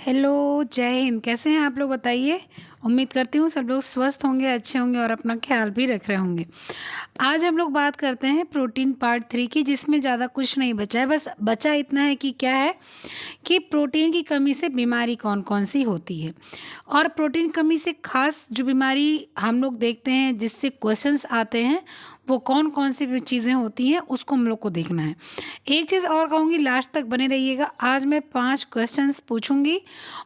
Hello, जय हिंद। कैसे हैं आप लोग बताइए। उम्मीद करती हूँ सब लोग स्वस्थ होंगे, अच्छे होंगे और अपना ख्याल भी रख रहे होंगे। आज हम लोग बात करते हैं प्रोटीन पार्ट 3 की, जिसमें ज़्यादा कुछ नहीं बचा है। बस बचा इतना है कि क्या है कि प्रोटीन की कमी से बीमारी कौन कौन सी होती है, और प्रोटीन कमी से खास जो बीमारी हम लोग देखते हैं जिससे क्वेश्चंस आते हैं वो कौन कौन सी चीज़ें होती हैं उसको हम लोग को देखना है। एक चीज़ और कहूँगी, लास्ट तक बने रहिएगा। आज मैं 5 क्वेश्चंस पूछूंगी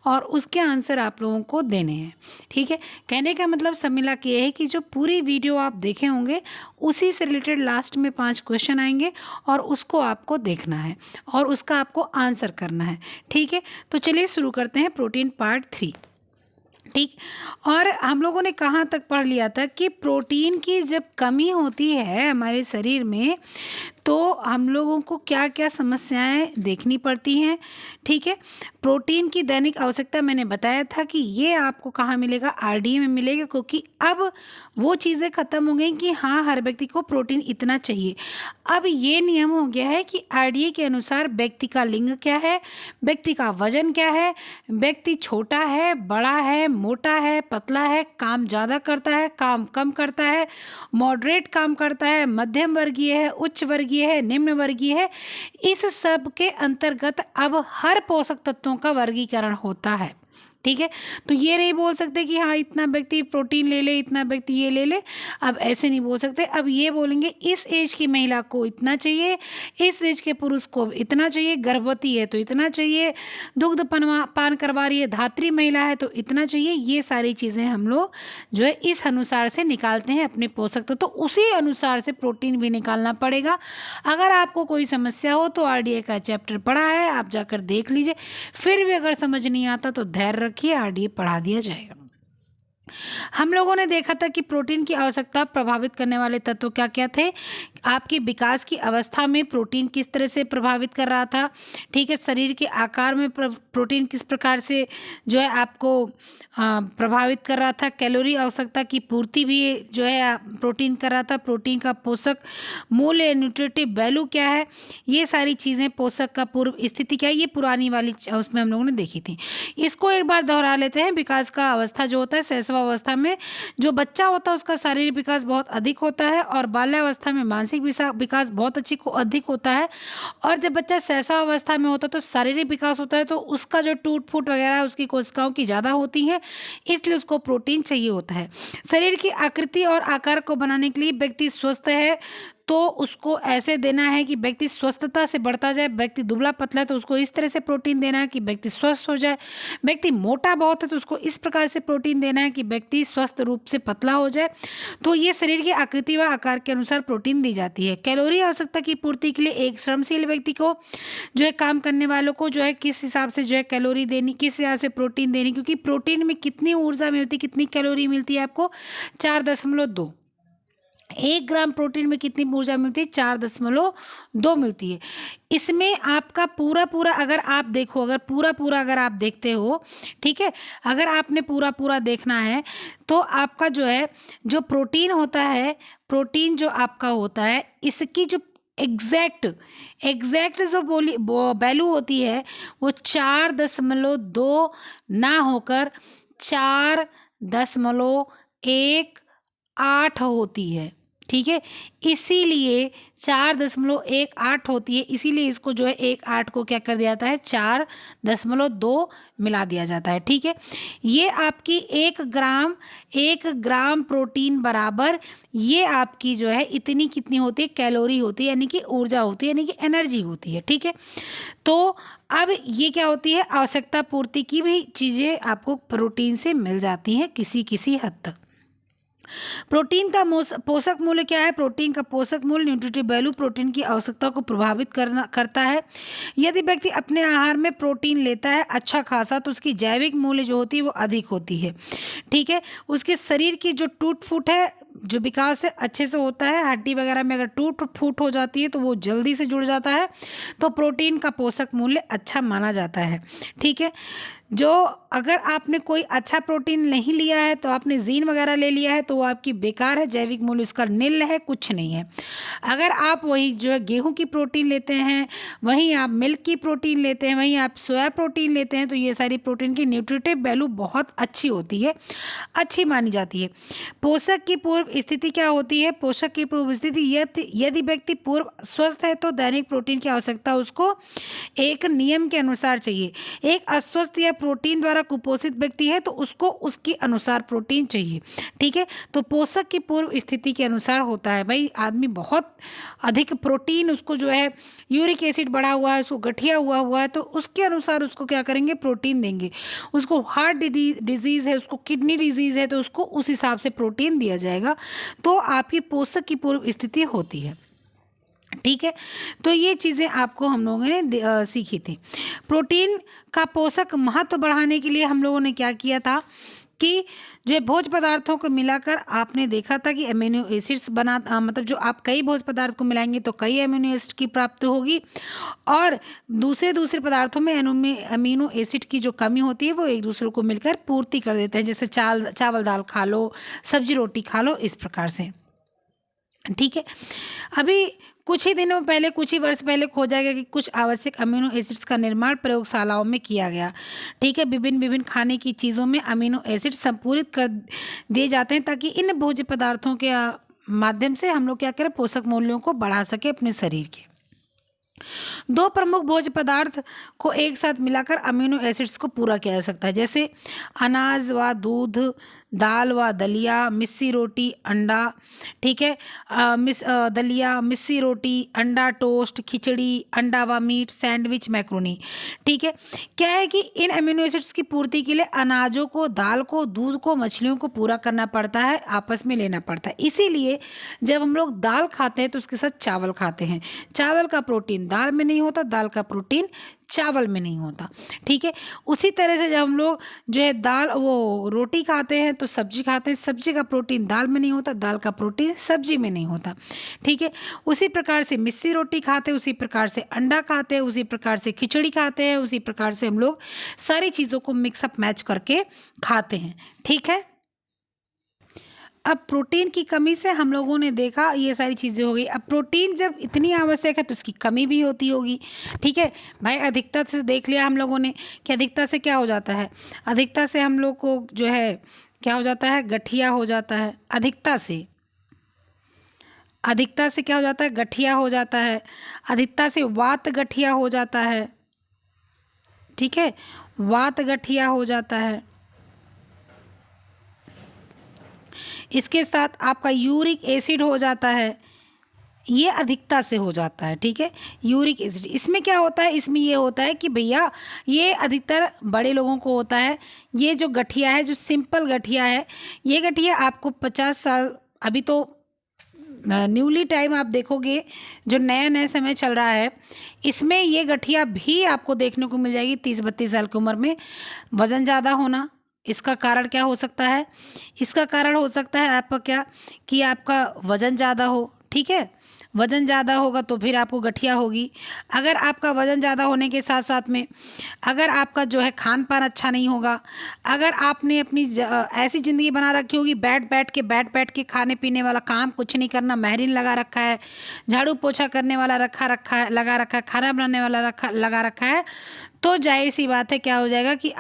और उसके आंसर आप लोगों को देने हैं। ठीक है, कहने का मतलब सब मिला के ये है कि जो पूरी वीडियो आप देखे होंगे उसी से रिलेटेड लास्ट में 5 क्वेश्चन आएंगे और उसको आपको देखना है और उसका आपको आंसर करना है। ठीक है, तो चलिए शुरू करते हैं प्रोटीन पार्ट 3। ठीक, और हम लोगों ने कहाँ तक पढ़ लिया था कि प्रोटीन की जब कमी होती है हमारे शरीर में तो हम लोगों को क्या क्या समस्याएं देखनी पड़ती हैं। ठीक है, प्रोटीन की दैनिक आवश्यकता मैंने बताया था कि ये आपको कहाँ मिलेगा, आरडीए में मिलेगा, क्योंकि अब वो चीज़ें ख़त्म हो गई कि हाँ हर व्यक्ति को प्रोटीन इतना चाहिए। अब ये नियम हो गया है कि आरडीए के अनुसार व्यक्ति का लिंग क्या है, व्यक्ति का वजन क्या है, व्यक्ति छोटा है, बड़ा है, मोटा है, पतला है, काम ज़्यादा करता है, काम कम करता है, मॉडरेट काम करता है, मध्यम वर्गीय है, उच्च वर्गीय है, निम्न वर्गीय है। इस सब के अंतर्गत अब हर पोषक तत्वों का वर्गीकरण होता है। ठीक है, तो ये नहीं बोल सकते कि हाँ इतना व्यक्ति प्रोटीन ले ले, इतना व्यक्ति ये ले ले। अब ऐसे नहीं बोल सकते। अब ये बोलेंगे इस एज की महिला को इतना चाहिए, इस एज के पुरुष को इतना चाहिए, गर्भवती है तो इतना चाहिए, दुग्ध पान करवा रही है, धात्री महिला है तो इतना चाहिए। ये सारी चीज़ें हम लोग जो है इस अनुसार से निकालते हैं अपने पोषक तत्व, तो उसी अनुसार से प्रोटीन भी निकालना पड़ेगा। अगर आपको कोई समस्या हो तो आरडीए का चैप्टर पढ़ा है, आप जाकर देख लीजिए। फिर भी अगर समझ नहीं आता तो धैर्य रखिए, आरडीए पढ़ा दिया जाएगा। हम लोगों ने देखा था कि प्रोटीन की आवश्यकता प्रभावित करने वाले तत्व क्या क्या थे। आपके विकास की अवस्था में प्रोटीन किस तरह से प्रभावित कर रहा था। ठीक है, शरीर के आकार में प्रोटीन किस प्रकार से जो है आपको प्रभावित कर रहा था। कैलोरी आवश्यकता की पूर्ति भी जो है प्रोटीन कर रहा था। प्रोटीन का पोषक मूल्य, न्यूट्रिटिव वैल्यू क्या है, ये सारी चीज़ें, पोषक का पूर्व स्थिति क्या है, ये पुरानी वाली उसमें हम लोगों ने देखी थी। इसको एक बार दोहरा लेते हैं। विकास का अवस्था जो होता है, शैशवावस्था में जो बच्चा होता है उसका शारीरिक विकास बहुत अधिक होता है और बाल्यावस्था में मानसिक विकास बहुत अधिक होता है। और जब बच्चा शैशवावस्था में होता है तो शारीरिक विकास होता है तो उसका जो टूट फूट वगैरह उसकी कोशिकाओं की ज़्यादा होती हैं, इसलिए उसको प्रोटीन चाहिए होता है। शरीर की आकृति और आकार को बनाने के लिए व्यक्ति स्वस्थ है तो उसको ऐसे देना है कि व्यक्ति स्वस्थता से बढ़ता जाए। व्यक्ति दुबला पतला है तो उसको इस तरह से प्रोटीन देना है कि व्यक्ति स्वस्थ हो जाए। व्यक्ति मोटा बहुत है तो उसको इस प्रकार से प्रोटीन देना है कि व्यक्ति स्वस्थ रूप से पतला हो जाए। तो ये शरीर की आकृति व आकार के अनुसार प्रोटीन दी जाती है। कैलोरी आवश्यकता की पूर्ति के लिए एक श्रमशील व्यक्ति को जो है, काम करने वालों को जो है किस हिसाब से जो है कैलोरी देनी, किस हिसाब से प्रोटीन देनी, क्योंकि प्रोटीन में कितनी ऊर्जा मिलती, कितनी कैलोरी मिलती है आपको, 4.2। 1 ग्राम प्रोटीन में कितनी ऊर्जा मिलती है, 4.2 मिलती है। इसमें आपका पूरा अगर आप देखो, अगर पूरा अगर आप देखते हो, ठीक है, अगर आपने पूरा देखना है तो आपका जो है जो प्रोटीन होता है, प्रोटीन जो आपका होता है, इसकी जो एग्जैक्ट जो वैल्यू होती है वो 4.2 ना होकर 4.18 होती है। ठीक है, इसीलिए 4.18 होती है, इसीलिए इसको जो है 1.8 को क्या कर दिया जाता है, 4.2 मिला दिया जाता है। ठीक है, ये आपकी 1 ग्राम प्रोटीन बराबर ये आपकी जो है इतनी कितनी होती है, कैलोरी होती है, यानी कि ऊर्जा होती है, यानी कि एनर्जी होती है। ठीक है, तो अब ये क्या होती है, आवश्यकता पूर्ति की भी चीज़ें आपको प्रोटीन से मिल जाती हैं किसी हद तक। प्रोटीन का पोषक मूल्य क्या है। प्रोटीन का पोषक मूल्य, न्यूट्रिटिव वैल्यू, प्रोटीन की आवश्यकता को प्रभावित करता है। यदि व्यक्ति अपने आहार में प्रोटीन लेता है अच्छा खासा तो उसकी जैविक मूल्य जो होती है वो अधिक होती है। ठीक है, उसके शरीर की जो टूट फूट है जो विकास है अच्छे से होता है। हड्डी वगैरह में अगर टूट फूट हो जाती है तो वो जल्दी से जुड़ जाता है। तो प्रोटीन का पोषक मूल्य अच्छा माना जाता है। ठीक है, जो अगर आपने कोई अच्छा प्रोटीन नहीं लिया है तो आपने जीन वगैरह ले लिया है तो वो आपकी बेकार है, जैविक मूल्य उसका नील है, कुछ नहीं है। अगर आप वही जो है गेहूं की प्रोटीन लेते हैं, वहीं आप मिल्क की प्रोटीन लेते हैं, वहीं आप सोया प्रोटीन लेते हैं, तो ये सारी प्रोटीन की न्यूट्रिटिव वैल्यू बहुत अच्छी होती है, अच्छी मानी जाती है। पोषक की पूर्व स्थिति क्या होती है? पोषक की पूर्व स्थिति, यदि व्यक्ति पूर्व स्वस्थ है तो दैनिक प्रोटीन की आवश्यकता उसको एक नियम के अनुसार चाहिए। एक अस्वस्थ या प्रोटीन द्वारा कुपोषित व्यक्ति है तो उसको उसके अनुसार प्रोटीन चाहिए। ठीक है, तो पोषक की पूर्व स्थिति के अनुसार होता है। भाई आदमी बहुत अधिक प्रोटीन, उसको जो है यूरिक एसिड बढ़ा हुआ है, उसको गठिया हुआ है, तो उसके अनुसार उसको क्या करेंगे? प्रोटीन देंगे। उसको हार्ट डिजीज़ है, उसको किडनी डिजीज़ है, तो उसको उस हिसाब से प्रोटीन दिया जाएगा। तो आपकी पोषक की पूर्व स्थिति होती है। ठीक है, तो ये चीज़ें आपको हम लोगों ने सीखी थी। प्रोटीन का पोषक महत्व बढ़ाने के लिए हम लोगों ने क्या किया था कि जो भोज्य पदार्थों को मिलाकर आपने देखा था कि अमीनो एसिड्स मतलब जो आप कई भोज्य पदार्थ को मिलाएंगे तो कई अमीनो एसिड की प्राप्ति होगी, और दूसरे पदार्थों में अमीनो एसिड की जो कमी होती है वो एक दूसरे को मिलकर पूर्ति कर देते हैं। जैसे चावल दाल खा लो, सब्जी रोटी खा लो, इस प्रकार से। ठीक है, अभी कुछ ही वर्ष पहले खोजा गया कि कुछ आवश्यक अमीनो एसिड्स का निर्माण प्रयोगशालाओं में किया गया। ठीक है, विभिन्न खाने की चीज़ों में अमीनो एसिड संपूरित कर दिए जाते हैं ताकि इन भोज्य पदार्थों के माध्यम से हम लोग क्या करें? पोषक मूल्यों को बढ़ा सके अपने शरीर के। दो प्रमुख भोज्य पदार्थ को एक साथ मिलाकर अमीनो एसिड्स को पूरा किया जा सकता है, जैसे अनाज व दूध, दाल व दलिया, मिस्सी रोटी, अंडा। ठीक है, दलिया, मिस्सी रोटी, अंडा टोस्ट, खिचड़ी, अंडा व मीट, सैंडविच, मैक्रोनी। ठीक है, क्या है कि इन अमीनो एसिड्स की पूर्ति के लिए अनाजों को, दाल को, दूध को, मछलियों को पूरा करना पड़ता है, आपस में लेना पड़ता है। इसीलिए जब हम लोग दाल खाते हैं तो उसके साथ चावल खाते हैं। चावल का प्रोटीन दाल में नहीं होता, दाल का प्रोटीन चावल में नहीं होता। ठीक है, उसी तरह से जब हम लोग जो है रोटी खाते हैं तो सब्जी खाते हैं, सब्जी का प्रोटीन दाल में नहीं होता, दाल का प्रोटीन सब्जी में नहीं होता। ठीक है, उसी प्रकार से मिस्सी रोटी खाते हैं, उसी प्रकार से अंडा खाते हैं, उसी प्रकार से खिचड़ी खाते हैं, उसी प्रकार से हम लोग सारी चीज़ों को मिक्सअप मैच करके खाते हैं। ठीक है, अब प्रोटीन की कमी से हम लोगों ने देखा ये सारी चीज़ें हो गई। अब प्रोटीन जब इतनी आवश्यक है तो उसकी कमी भी होती होगी। ठीक है भाई, अधिकता से देख लिया हम लोगों ने कि अधिकता से क्या हो जाता है? अधिकता से हम लोग को जो है क्या हो जाता है? गठिया हो जाता है। अधिकता से क्या हो जाता है? गठिया हो जाता है। अधिकता से वात गठिया हो जाता है। ठीक है, वात गठिया हो जाता है। इसके साथ आपका यूरिक एसिड हो जाता है, ये अधिकता से हो जाता है। ठीक है, यूरिक एसिड, इसमें क्या होता है? इसमें ये होता है कि भैया ये अधिकतर बड़े लोगों को होता है। ये जो गठिया है, जो सिंपल गठिया है, ये गठिया आपको 50 साल, अभी तो न्यूली टाइम आप देखोगे जो नया समय चल रहा है, इसमें ये गठिया भी आपको देखने को मिल जाएगी 30-32 साल की उम्र में। वज़न ज़्यादा होना, इसका कारण क्या हो सकता है? इसका कारण हो सकता है आपका क्या कि आपका वज़न ज़्यादा हो। ठीक है, वज़न ज़्यादा होगा तो फिर आपको गठिया होगी। अगर आपका वज़न ज़्यादा होने के साथ साथ में अगर आपका जो है खान पान अच्छा नहीं होगा, अगर आपने अपनी ऐसी ज़िंदगी बना रखी होगी बैठ बैठ के खाने पीने वाला, काम कुछ नहीं करना, महरीन लगा रखा है, झाड़ू पोछा करने वाला लगा रखा है, खाना बनाने वाला लगा रखा है, तो जाहिर सी बात है क्या हो जाएगा कि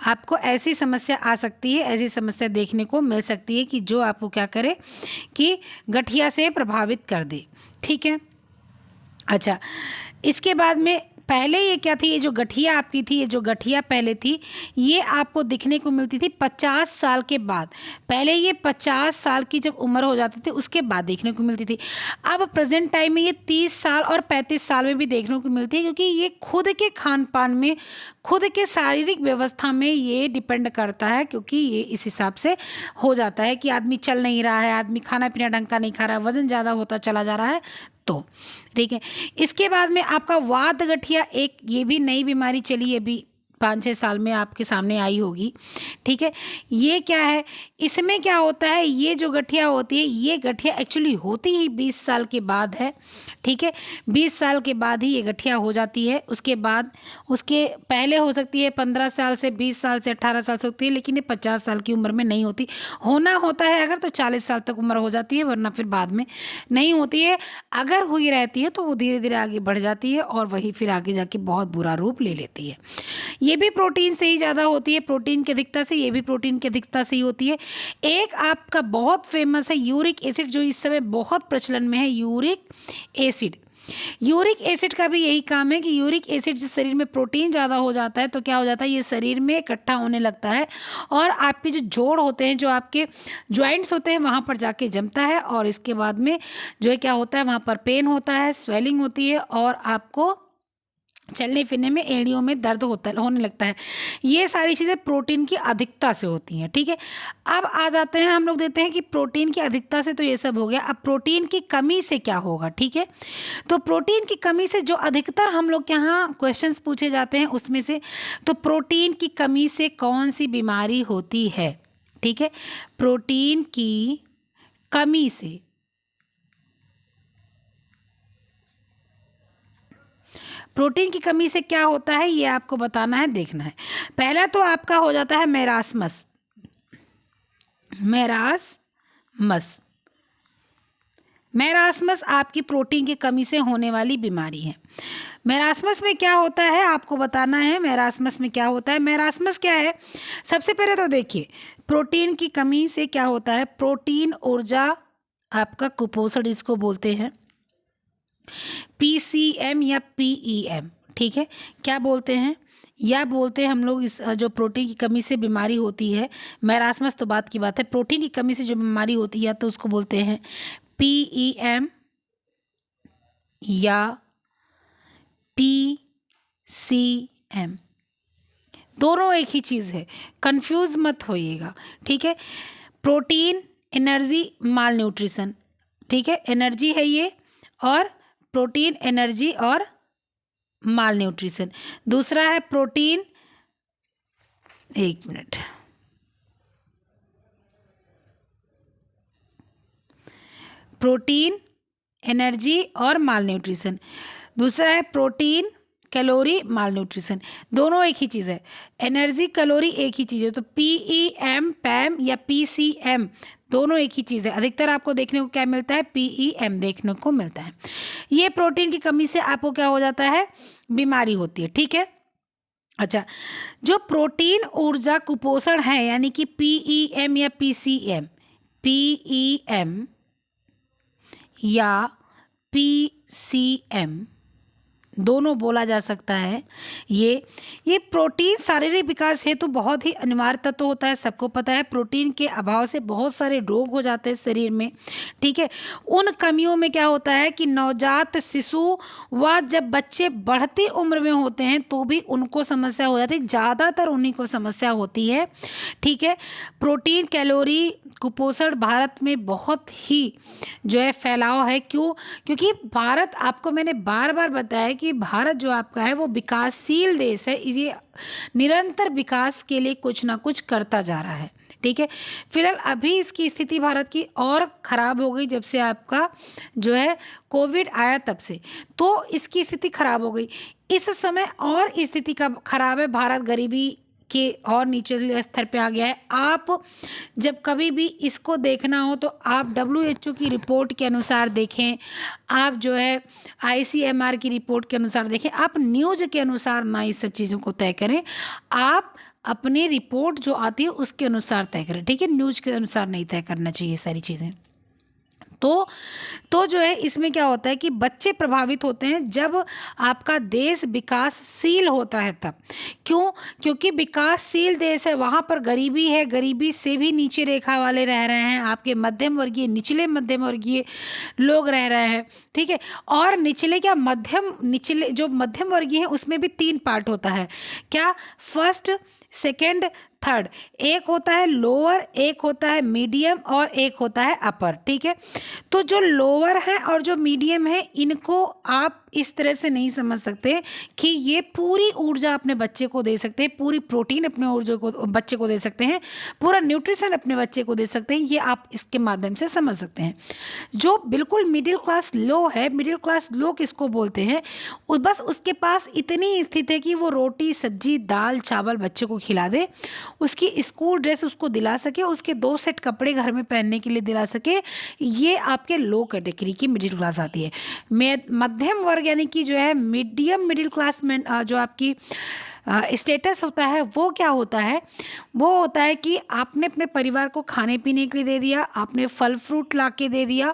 आपको ऐसी समस्या आ सकती है, ऐसी समस्या देखने को मिल सकती है कि जो आपको क्या करे कि गठिया से प्रभावित कर दे। ठीक है, अच्छा, इसके बाद में पहले ये क्या थी? ये जो गठिया आपकी थी, ये जो गठिया पहले थी, ये आपको दिखने को मिलती थी 50 साल के बाद। पहले ये 50 साल की जब उम्र हो जाती थी उसके बाद देखने को मिलती थी। अब प्रेजेंट टाइम में ये 30 साल और 35 साल में भी देखने को मिलती है, क्योंकि ये खुद के खान पान में, खुद के शारीरिक व्यवस्था में ये डिपेंड करता है, क्योंकि ये इस हिसाब से हो जाता है कि आदमी चल नहीं रहा है, आदमी खाना पीना ढंग का नहीं खा रहा है, वज़न ज़्यादा होता चला जा रहा है। तो ठीक है, इसके बाद में आपका वात गठिया, एक ये भी नई बीमारी चली है अभी 5-6 साल में आपके सामने आई होगी, ठीक है। ये क्या है, इसमें क्या होता है, ये जो गठिया होती है, ये गठिया एक्चुअली होती ही 20 साल के बाद है, ठीक है। 20 साल के बाद ही ये गठिया हो जाती है। उसके बाद, उसके पहले हो सकती है 15 साल से, 20 साल से, 18 साल से होती है, लेकिन ये 50 साल की उम्र में नहीं होती। होना होता है अगर तो 40 साल तक उम्र हो जाती है, वरना फिर बाद में नहीं होती है। अगर हुई रहती है तो वो धीरे धीरे आगे बढ़ जाती है और वही फिर आगे जाके बहुत बुरा रूप ले लेती है। ये भी प्रोटीन से ही ज़्यादा होती है, प्रोटीन की अधिकता से, ये भी प्रोटीन की अधिकता से ही होती है। एक आपका बहुत फेमस है यूरिक एसिड, जो इस समय बहुत प्रचलन में है, यूरिक एसिड। यूरिक एसिड का भी यही काम है कि यूरिक एसिड जिस शरीर में प्रोटीन ज़्यादा हो जाता है तो क्या हो जाता है, ये शरीर में इकट्ठा होने लगता है और आपके जो जोड़ होते हैं, जो आपके जॉइंट्स होते हैं, वहाँ पर जाके जमता है और इसके बाद में जो है क्या होता है, वहाँ पर पेन होता है, स्वेलिंग होती है और आपको चलने फिरने में, एड़ियों में दर्द होने लगता है। ये सारी चीज़ें प्रोटीन की अधिकता से होती हैं, ठीक है। अब आ जाते हैं, हम लोग देते हैं कि प्रोटीन की अधिकता से तो ये सब हो गया। अब प्रोटीन की कमी से क्या होगा, ठीक है। तो प्रोटीन की कमी से जो अधिकतर हम लोग के यहाँ क्वेश्चंस पूछे जाते हैं उसमें से, तो प्रोटीन की कमी से कौन सी बीमारी होती है, ठीक है। प्रोटीन की कमी से, प्रोटीन की कमी से क्या होता है ये आपको बताना है, देखना है। पहला तो आपका हो जाता है मैरास्मस। मैरास्मस, मैरास्मस आपकी प्रोटीन की कमी से होने वाली बीमारी है। मैरास्मस में क्या होता है आपको बताना है। मैरास्मस में क्या होता है, मैरास्मस क्या है, सबसे पहले तो देखिए प्रोटीन की कमी से क्या होता है, प्रोटीन ऊर्जा आपका कुपोषण इसको बोलते हैं, PCM या PEM, ठीक है। क्या बोलते हैं, या बोलते हैं हम लोग इस जो प्रोटीन की कमी से बीमारी होती है, मैरास्मस तो बात की बात है, प्रोटीन की कमी से जो बीमारी होती है तो उसको बोलते हैं PEM या PCM। दोनों एक ही चीज़ है, कंफ्यूज मत होइएगा, ठीक है। प्रोटीन एनर्जी माल न्यूट्रिशन, ठीक है, एनर्जी है ये, और प्रोटीन एनर्जी और माल न्यूट्रिशन। दूसरा है प्रोटीन, एक मिनट, प्रोटीन एनर्जी और माल न्यूट्रिशन। दूसरा है प्रोटीन कैलोरी माल न्यूट्रिशन। दोनों एक ही चीज़ है, एनर्जी कैलोरी एक ही चीज़ है। तो PEM, PAM या PCM दोनों एक ही चीज़ है। अधिकतर आपको देखने को क्या मिलता है, PEM देखने को मिलता है। ये प्रोटीन की कमी से आपको क्या हो जाता है, बीमारी होती है, ठीक है। अच्छा, जो प्रोटीन ऊर्जा कुपोषण है यानी कि PEM या PCM, PEM या PCM दोनों बोला जा सकता है। ये प्रोटीन शारीरिक विकास हेतु बहुत ही अनिवार्य तत्व होता है, सबको पता है। प्रोटीन के अभाव से बहुत सारे रोग हो जाते हैं शरीर में, ठीक है। उन कमियों में क्या होता है कि नवजात शिशु व जब बच्चे बढ़ती उम्र में होते हैं तो भी उनको समस्या हो जाती है, ज़्यादातर उन्हीं को समस्या होती है, ठीक है। प्रोटीन कैलोरी कुपोषण भारत में बहुत ही जो है फैलाव है। क्यों, क्योंकि भारत, आपको मैंने बार बार बताया कि भारत जो आपका है वो विकासशील देश है, ये निरंतर विकास के लिए कुछ ना कुछ करता जा रहा है, ठीक है। फिलहाल अभी इसकी स्थिति भारत की और ख़राब हो गई जब से आपका जो है कोविड आया, तब से तो इसकी स्थिति खराब हो गई। इस समय और स्थिति का खराब है, भारत गरीबी के और नीचे स्तर पे आ गया है। आप जब कभी भी इसको देखना हो तो आप WHO की रिपोर्ट के अनुसार देखें, आप जो है ICMR की रिपोर्ट के अनुसार देखें, आप न्यूज़ के अनुसार ना इस सब चीज़ों को तय करें, आप अपनी रिपोर्ट जो आती है उसके अनुसार तय करें, ठीक है। न्यूज़ के अनुसार नहीं तय करना चाहिए सारी चीज़ें। तो जो है इसमें क्या होता है कि बच्चे प्रभावित होते हैं जब आपका देश विकासशील होता है तब। क्यों, क्योंकि विकासशील देश है, वहाँ पर गरीबी है, गरीबी से भी नीचे रेखा वाले रह रहे हैं, आपके मध्यम वर्गीय, निचले मध्यम वर्गीय लोग रह रहे हैं, ठीक है। और निचले क्या, निचले जो मध्यम वर्गीय हैं उसमें भी 3 पार्ट होता है, क्या, फर्स्ट, सेकंड, थर्ड। एक होता है लोअर, एक होता है मीडियम और एक होता है अपर, ठीक है। तो जो लोअर है और जो मीडियम है इनको आप इस तरह से नहीं समझ सकते कि ये पूरी ऊर्जा अपने बच्चे को दे सकते हैं, पूरी प्रोटीन अपने ऊर्जा को बच्चे को दे सकते हैं, पूरा न्यूट्रिशन अपने बच्चे को दे सकते हैं, ये आप इसके माध्यम से समझ सकते हैं। जो बिल्कुल मिडिल क्लास लो है, मिडिल क्लास लो किसको बोलते हैं, बस उसके पास इतनी स्थिति है कि वो रोटी सब्जी दाल चावल बच्चे को खिला दे, उसकी स्कूल ड्रेस उसको दिला सके, उसके 2 सेट कपड़े घर में पहनने के लिए दिला सके, ये आपके लो कैटेगरी की मिडिल क्लास आती है। मध्यम वर्ग यानी कि जो है मीडियम मिडिल क्लास में जो आपकी स्टेटस होता है वो क्या होता है, वो होता है कि आपने अपने परिवार को खाने पीने के लिए दे दिया, आपने फल फ्रूट ला के दे दिया,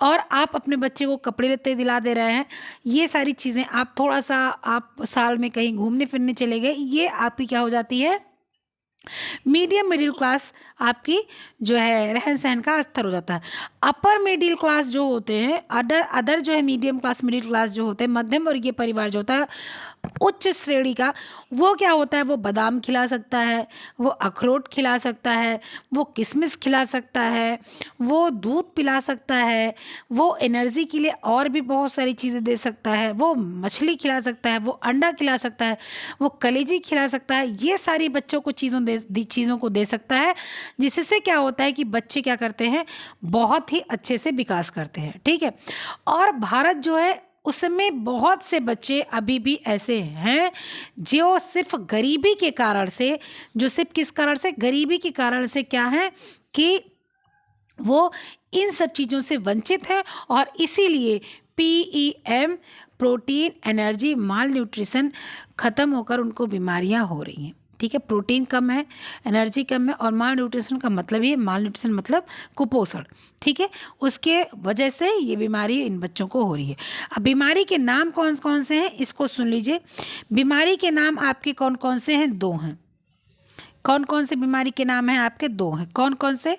और आप अपने बच्चे को कपड़े लत्ते दिला दे रहे हैं। ये सारी चीज़ें आप थोड़ा सा आप साल में कहीं घूमने फिरने चले गए, ये आपकी क्या हो जाती है, मीडियम मिडिल क्लास आपकी जो है रहन सहन का स्तर हो जाता है। अपर मिडिल क्लास जो होते हैं, अदर जो है मीडियम क्लास मिडिल क्लास जो होते हैं, मध्यम वर्गीय परिवार जो होता है उच्च श्रेणी का, वो क्या होता है, वो बादाम खिला सकता है, वो अखरोट खिला सकता है, वो किशमिश खिला सकता है, वो दूध पिला सकता है, वो एनर्जी के लिए और भी बहुत सारी चीज़ें दे सकता है, वो मछली खिला सकता है, वो अंडा खिला सकता है, वो कलेजी खिला सकता है। ये सारी बच्चों को चीज़ों को दे सकता है, जिससे क्या होता है कि बच्चे क्या करते हैं, बहुत ही अच्छे से विकास करते हैं। ठीक है। और भारत जो है उसमें बहुत से बच्चे अभी भी ऐसे हैं जो सिर्फ गरीबी के कारण से, जो सिर्फ किस कारण से, गरीबी के कारण से क्या है कि वो इन सब चीज़ों से वंचित हैं, और इसीलिए PEM प्रोटीन एनर्जी माल न्यूट्रिशन ख़त्म होकर उनको बीमारियां हो रही हैं। ठीक है, प्रोटीन कम है, एनर्जी कम है, और माल न्यूट्रिशन का मतलब ही है, माल न्यूट्रिशन मतलब कुपोषण। ठीक है, उसके वजह से ये बीमारी इन बच्चों को हो रही है। अब बीमारी के नाम कौन कौन से हैं इसको सुन लीजिए। बीमारी के नाम आपके कौन कौन से हैं, 2 हैं। कौन कौन से बीमारी के नाम हैं आपके, 2 हैं। कौन कौन से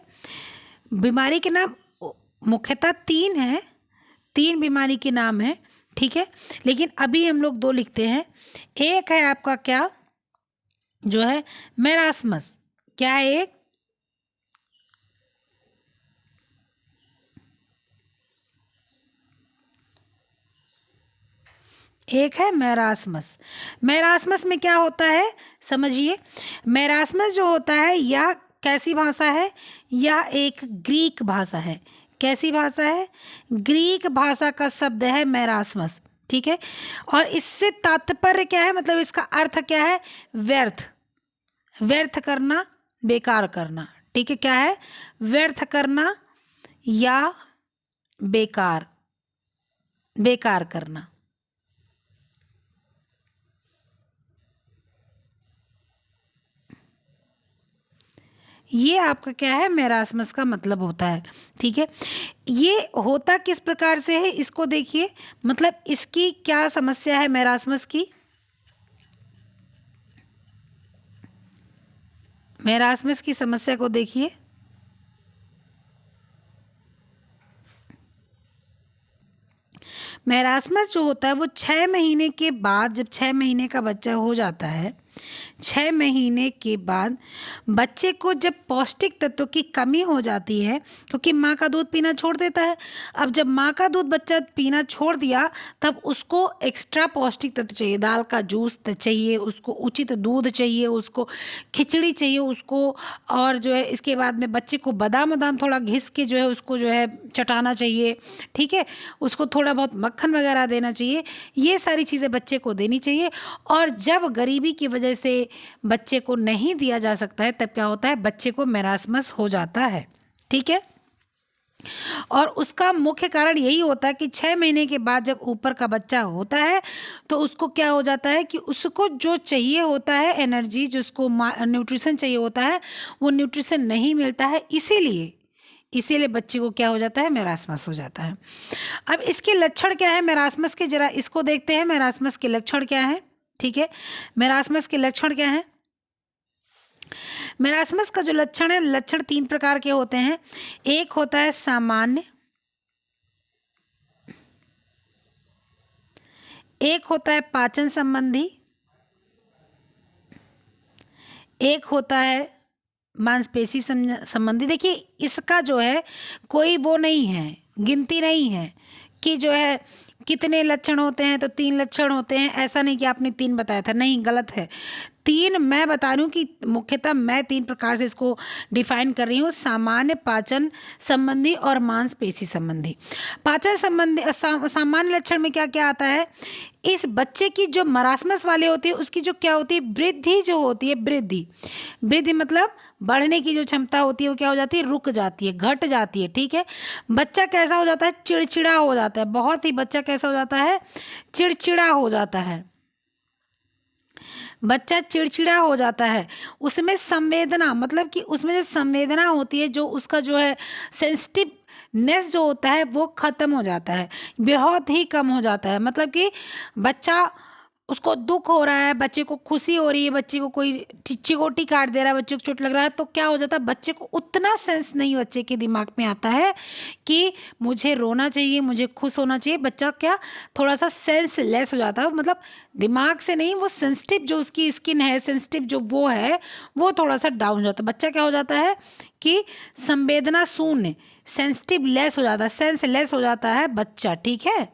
बीमारी के नाम, मुख्यतः 3 हैं, 3 बीमारी के नाम हैं। ठीक है, लेकिन अभी हम लोग 2 लिखते हैं। एक है आपका क्या, जो है मेरास्मस। क्या है एक है मेरास्मस। मेरास्मस में क्या होता है समझिए। मेरास्मस जो होता है यह कैसी भाषा है, यह एक ग्रीक भाषा है। कैसी भाषा है, ग्रीक भाषा का शब्द है मेरास्मस। ठीक है, और इससे तात्पर्य क्या है, मतलब इसका अर्थ क्या है, व्यर्थ, व्यर्थ करना, बेकार करना। ठीक है, क्या है, व्यर्थ करना या बेकार, बेकार करना। ये आपका क्या है, मेरास्मस का मतलब होता है। ठीक है, ये होता किस प्रकार से है इसको देखिए, मतलब इसकी क्या समस्या है मेरास्मस की। मेरास्मस की समस्या को देखिए। मेरास्मस जो होता है वो 6 महीने के बाद, जब 6 महीने का बच्चा हो जाता है, 6 महीने के बाद बच्चे को जब पौष्टिक तत्वों की कमी हो जाती है, क्योंकि माँ का दूध पीना छोड़ देता है। अब जब माँ का दूध बच्चा पीना छोड़ दिया, तब उसको एक्स्ट्रा पौष्टिक तत्व चाहिए, दाल का जूस चाहिए उसको, उचित दूध चाहिए उसको, खिचड़ी चाहिए उसको, और जो है इसके बाद में बच्चे को बादाम वादाम थोड़ा घिस के जो है उसको जो है चटाना चाहिए। ठीक है, उसको थोड़ा बहुत मक्खन वगैरह देना चाहिए। ये सारी चीज़ें बच्चे को देनी चाहिए। और जब गरीबी की वजह से बच्चे को नहीं दिया जा सकता है, तब क्या होता है, बच्चे को मेरास्मस हो जाता है। ठीक है, और उसका मुख्य कारण यही होता है कि 6 महीने के बाद जब ऊपर का बच्चा होता है, तो उसको क्या हो जाता है कि उसको जो चाहिए होता है एनर्जी, जो उसको न्यूट्रिशन चाहिए होता है, वो न्यूट्रिशन नहीं मिलता है। इसीलिए बच्चे को क्या हो जाता है, मेरास्मस हो जाता है। अब इसके लक्षण क्या है मेरास्मस के, जरा इसको देखते हैं, मेरास्मस के लक्षण क्या है। ठीक है, मेरास्मस के लक्षण क्या है। मेरास्मस का जो लक्षण है, लक्षण 3 प्रकार के होते हैं। एक होता है सामान्य, एक होता है पाचन संबंधी, एक होता है मांसपेशी संबंधी। देखिए इसका जो है कोई वो नहीं है, गिनती नहीं है कि जो है कितने लक्षण होते हैं? तो 3 लक्षण होते हैं। ऐसा नहीं कि आपने 3 बताया था, नहीं, गलत है। 3 मैं बता रही हूँ कि मुख्यतः मैं 3 प्रकार से इसको डिफाइन कर रही हूँ, सामान्य, पाचन संबंधी और मांसपेशी संबंधी। पाचन संबंधी सामान्य लक्षण में क्या-क्या आता है? इस बच्चे की जो मरासमस वाले होती है उसकी जो क्या होती है, वृद्धि जो होती है, वृद्धि मतलब बढ़ने की जो क्षमता होती है वो क्या हो जाती है, रुक जाती है, घट जाती है। ठीक है, बच्चा कैसा हो जाता है, चिड़चिड़ा हो जाता है। बहुत ही बच्चा कैसा हो जाता है, चिड़चिड़ा हो जाता है। बच्चा चिड़चिड़ा हो जाता है। उसमें संवेदना मतलब कि उसमें जो संवेदना होती है, जो उसका जो है सेंसिटिवनेस जो होता है वो ख़त्म हो जाता है, बहुत ही कम हो जाता है। मतलब कि बच्चा, उसको दुख हो रहा है, बच्चे को खुशी हो रही है, बच्चे को कोई चिकोटी काट दे रहा है, बच्चे को चोट लग रहा है, तो क्या हो जाता है, बच्चे को उतना सेंस नहीं बच्चे के दिमाग में आता है कि मुझे रोना चाहिए, मुझे खुश होना चाहिए। बच्चा क्या, थोड़ा सा सेंस लेस हो जाता है, मतलब दिमाग से नहीं, वो सेंसिटिव जो उसकी स्किन है, सेंसिटिव जो वो है, वो थोड़ा सा डाउन हो जाता है। बच्चा क्या हो जाता है कि संवेदना शून्य, सेंसिटिव लेस हो जाता है, सेंस लेस हो जाता है बच्चा। ठीक है,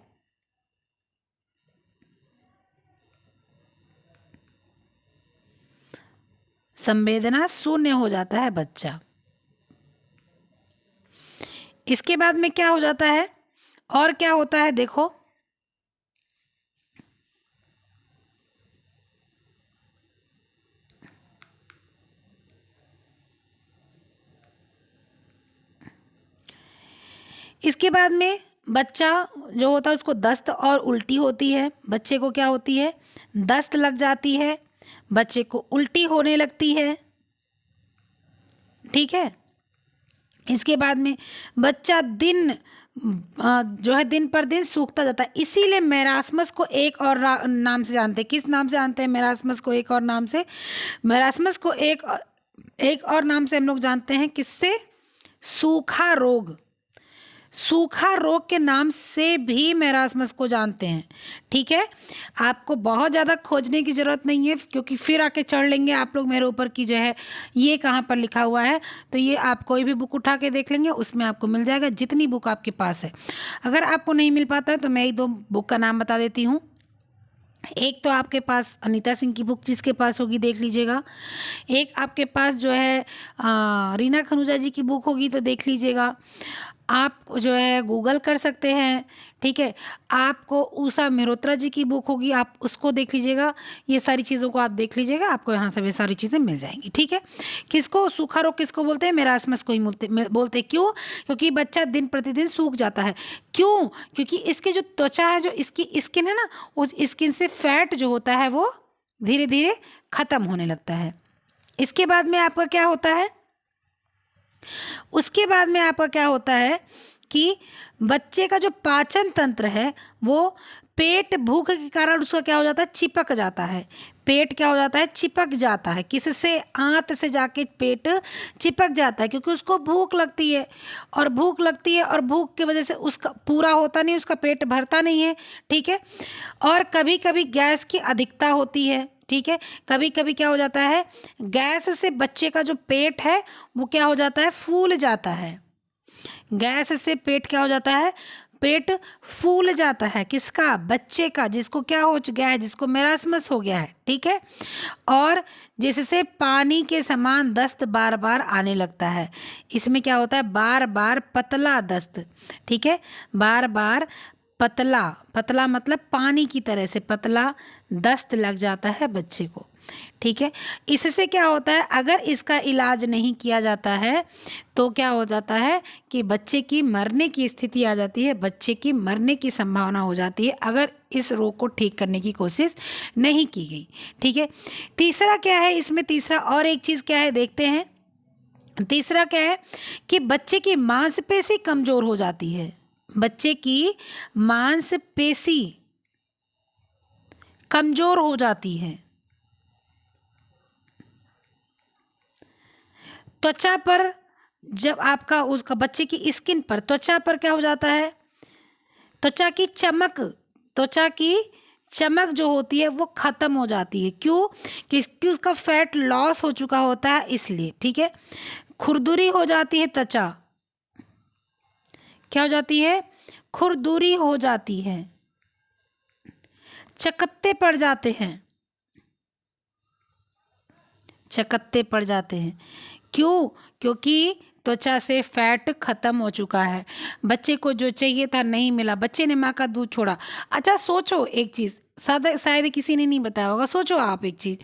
संवेदना शून्य हो जाता है बच्चा। इसके बाद में क्या हो जाता है, और क्या होता है, देखो, इसके बाद में बच्चा जो होता है उसको दस्त और उल्टी होती है। बच्चे को क्या होती है, दस्त लग जाती है, बच्चे को उल्टी होने लगती है। ठीक है, इसके बाद में बच्चा जो है दिन पर दिन सूखता जाता है। इसीलिए मेरास्मस को एक और नाम से जानते हैं। किस नाम से जानते हैं मेरास्मस को? एक और नाम से, मेरास्मस को एक और नाम से हम लोग जानते हैं, किससे? सूखा रोग। सूखा रोग के नाम से भी मेरास्मस को जानते हैं। ठीक है, आपको बहुत ज़्यादा खोजने की ज़रूरत नहीं है, क्योंकि फिर आके चढ़ लेंगे आप लोग मेरे ऊपर कि जो है ये कहाँ पर लिखा हुआ है। तो ये आप कोई भी बुक उठा के देख लेंगे, उसमें आपको मिल जाएगा, जितनी बुक आपके पास है। अगर आपको नहीं मिल पाता है तो मैं 1-2 बुक का नाम बता देती हूँ। एक तो आपके पास अनीता सिंह की बुक जिसके पास होगी देख लीजिएगा। एक आपके पास जो है रीना खनूजा जी की बुक होगी तो देख लीजिएगा। आप जो है गूगल कर सकते हैं। ठीक है, आपको उषा मेहरोत्रा जी की बुक होगी, आप उसको देख लीजिएगा। ये सारी चीज़ों को आप देख लीजिएगा, आपको यहाँ से भी सारी चीज़ें मिल जाएंगी। ठीक है, किसको सूखा रोग किसको बोलते हैं? मेरास्मस को ही बोलते हैं। क्यों? क्योंकि बच्चा दिन प्रतिदिन सूख जाता है। क्यों? क्योंकि इसकी जो त्वचा है, जो इसकी स्किन है ना, उस स्किन से फैट जो होता है वो धीरे धीरे ख़त्म होने लगता है। इसके बाद में आपका क्या होता है, उसके बाद में आपका क्या होता है कि बच्चे का जो पाचन तंत्र है वो पेट भूख के कारण उसका क्या हो जाता है, चिपक जाता है। पेट क्या हो जाता है, चिपक जाता है। किससे? आंत से जाके पेट चिपक जाता है, क्योंकि उसको भूख लगती है, और भूख लगती है और भूख की वजह से उसका पूरा होता नहीं, उसका पेट भरता नहीं है। ठीक है, और कभी कभी गैस की अधिकता होती है। ठीक है, कभी कभी क्या हो जाता है, गैस से बच्चे का जो पेट है वो क्या हो जाता है, फूल जाता है। गैस से पेट क्या हो जाता है, पेट फूल जाता है। किसका? बच्चे का, जिसको क्या हो गया है, जिसको मेरास्मस हो गया है। ठीक है, और जिससे पानी के समान दस्त बार बार आने लगता है। इसमें क्या होता है, बार बार पतला दस्त। ठीक है, बार बार पतला, पतला मतलब पानी की तरह से पतला दस्त लग जाता है बच्चे को। ठीक है, इससे क्या होता है, अगर इसका इलाज नहीं किया जाता है तो क्या हो जाता है कि बच्चे की मरने की स्थिति आ जाती है, बच्चे की मरने की संभावना हो जाती है अगर इस रोग को ठीक करने की कोशिश नहीं की गई। ठीक है, तीसरा क्या है इसमें, तीसरा और एक चीज़ क्या है देखते हैं। तीसरा क्या है कि बच्चे की मांसपेशी कमज़ोर हो जाती है। बच्चे की मांसपेशी कमज़ोर हो जाती है। त्वचा पर, जब आपका उसका बच्चे की स्किन पर, त्वचा पर क्या हो जाता है, त्वचा की चमक, त्वचा की चमक जो होती है वो ख़त्म हो जाती है। क्यों? क्योंकि उसका फैट लॉस हो चुका होता है, इसलिए। ठीक है, खुरदुरी हो जाती है त्वचा, क्या हो जाती है, खुरदुरी हो जाती है। चकत्ते पड़ जाते हैं, चकत्ते पड़ जाते हैं। क्यों? क्योंकि त्वचा से फैट खत्म हो चुका है, बच्चे को जो चाहिए था नहीं मिला, बच्चे ने माँ का दूध छोड़ा। अच्छा सोचो एक चीज़, शायद किसी ने नहीं बताया होगा, सोचो आप एक चीज़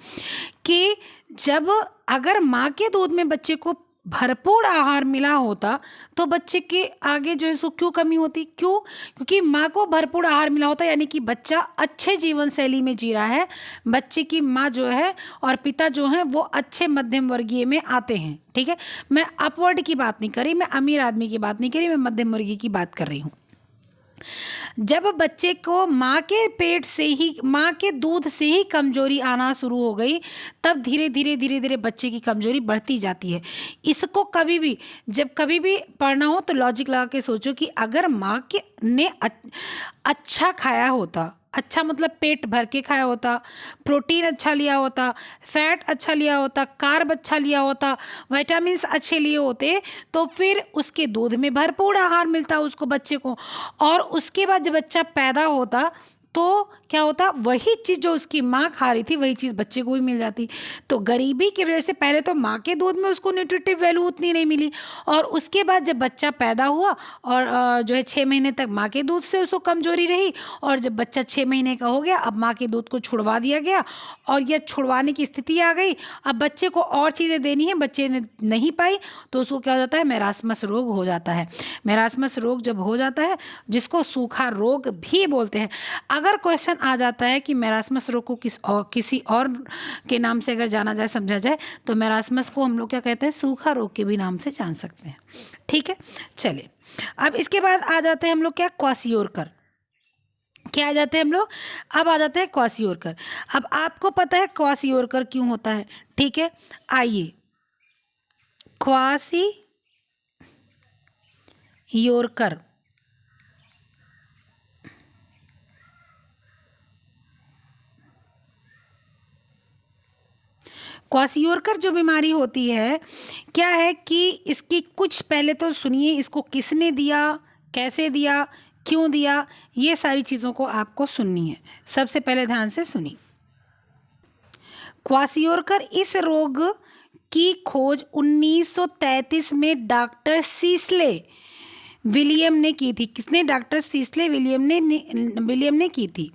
कि जब अगर माँ के दूध में बच्चे को भरपूर आहार मिला होता तो बच्चे के आगे जो है सो क्यों कमी होती? क्यों? क्योंकि माँ को भरपूर आहार मिला होता, यानी कि बच्चा अच्छे जीवन शैली में जी रहा है, बच्चे की माँ जो है और पिता जो हैं वो अच्छे मध्यम वर्गीय में आते हैं। ठीक है, मैं अपवर्ड की बात नहीं कर रही, मैं अमीर आदमी की बात नहीं कर रही, मैं मध्यम वर्गीय की बात कर रही हूँ। जब बच्चे को माँ के पेट से ही, माँ के दूध से ही कमजोरी आना शुरू हो गई, तब धीरे धीरे धीरे धीरे बच्चे की कमजोरी बढ़ती जाती है। इसको कभी भी, जब कभी भी पढ़ना हो तो लॉजिक लगा के सोचो कि अगर माँ के ने अच्छा खाया होता, अच्छा मतलब पेट भर के खाया होता, प्रोटीन अच्छा लिया होता, फैट अच्छा लिया होता, कार्ब अच्छा लिया होता, विटामिन्स अच्छे लिए होते, तो फिर उसके दूध में भरपूर आहार मिलता उसको, बच्चे को। और उसके बाद जब बच्चा पैदा होता तो क्या होता, वही चीज़ जो उसकी माँ खा रही थी वही चीज़ बच्चे को भी मिल जाती। तो गरीबी की वजह से पहले तो माँ के दूध में उसको न्यूट्रिटिव वैल्यू उतनी नहीं मिली, और उसके बाद जब बच्चा पैदा हुआ और जो है 6 महीने तक माँ के दूध से उसको कमजोरी रही, और जब बच्चा 6 महीने का हो गया अब माँ के दूध को छुड़वा दिया गया और यह छुड़वाने की स्थिति आ गई, अब बच्चे को और चीज़ें देनी है, बच्चे ने नहीं पाई तो उसको क्या हो जाता है, मैरास्मस रोग हो जाता है। मैरास्मस रोग जब हो जाता है, जिसको सूखा रोग भी बोलते हैं। अगर क्वेश्चन आ जाता है कि मैरास्मस रोग को किसी और के नाम से अगर जाना जाए, समझा जाए, तो मैरास्मस को हम लोग क्या कहते हैं, सूखा रोग के भी नाम से जान सकते हैं। ठीक है, चलिए अब इसके बाद आ जाते हैं हम लोग क्या, क्वासियोरकर। क्या आ जाते हैं हम लोग, अब आ जाते हैं क्वासियोरकर। अब आपको पता है क्वासियोरकर क्यों होता है? ठीक है, आइए, क्वासियोरकर क्वासियोरकर जो बीमारी होती है, क्या है कि इसकी कुछ, पहले तो सुनिए इसको किसने दिया, कैसे दिया, क्यों दिया, ये सारी चीज़ों को आपको सुननी है। सबसे पहले ध्यान से सुनिए। क्वासियोरकर इस रोग की खोज 1933 में डॉक्टर सीस्ले विलियम ने की थी। किसने? डॉक्टर सीस्ले विलियम ने की थी।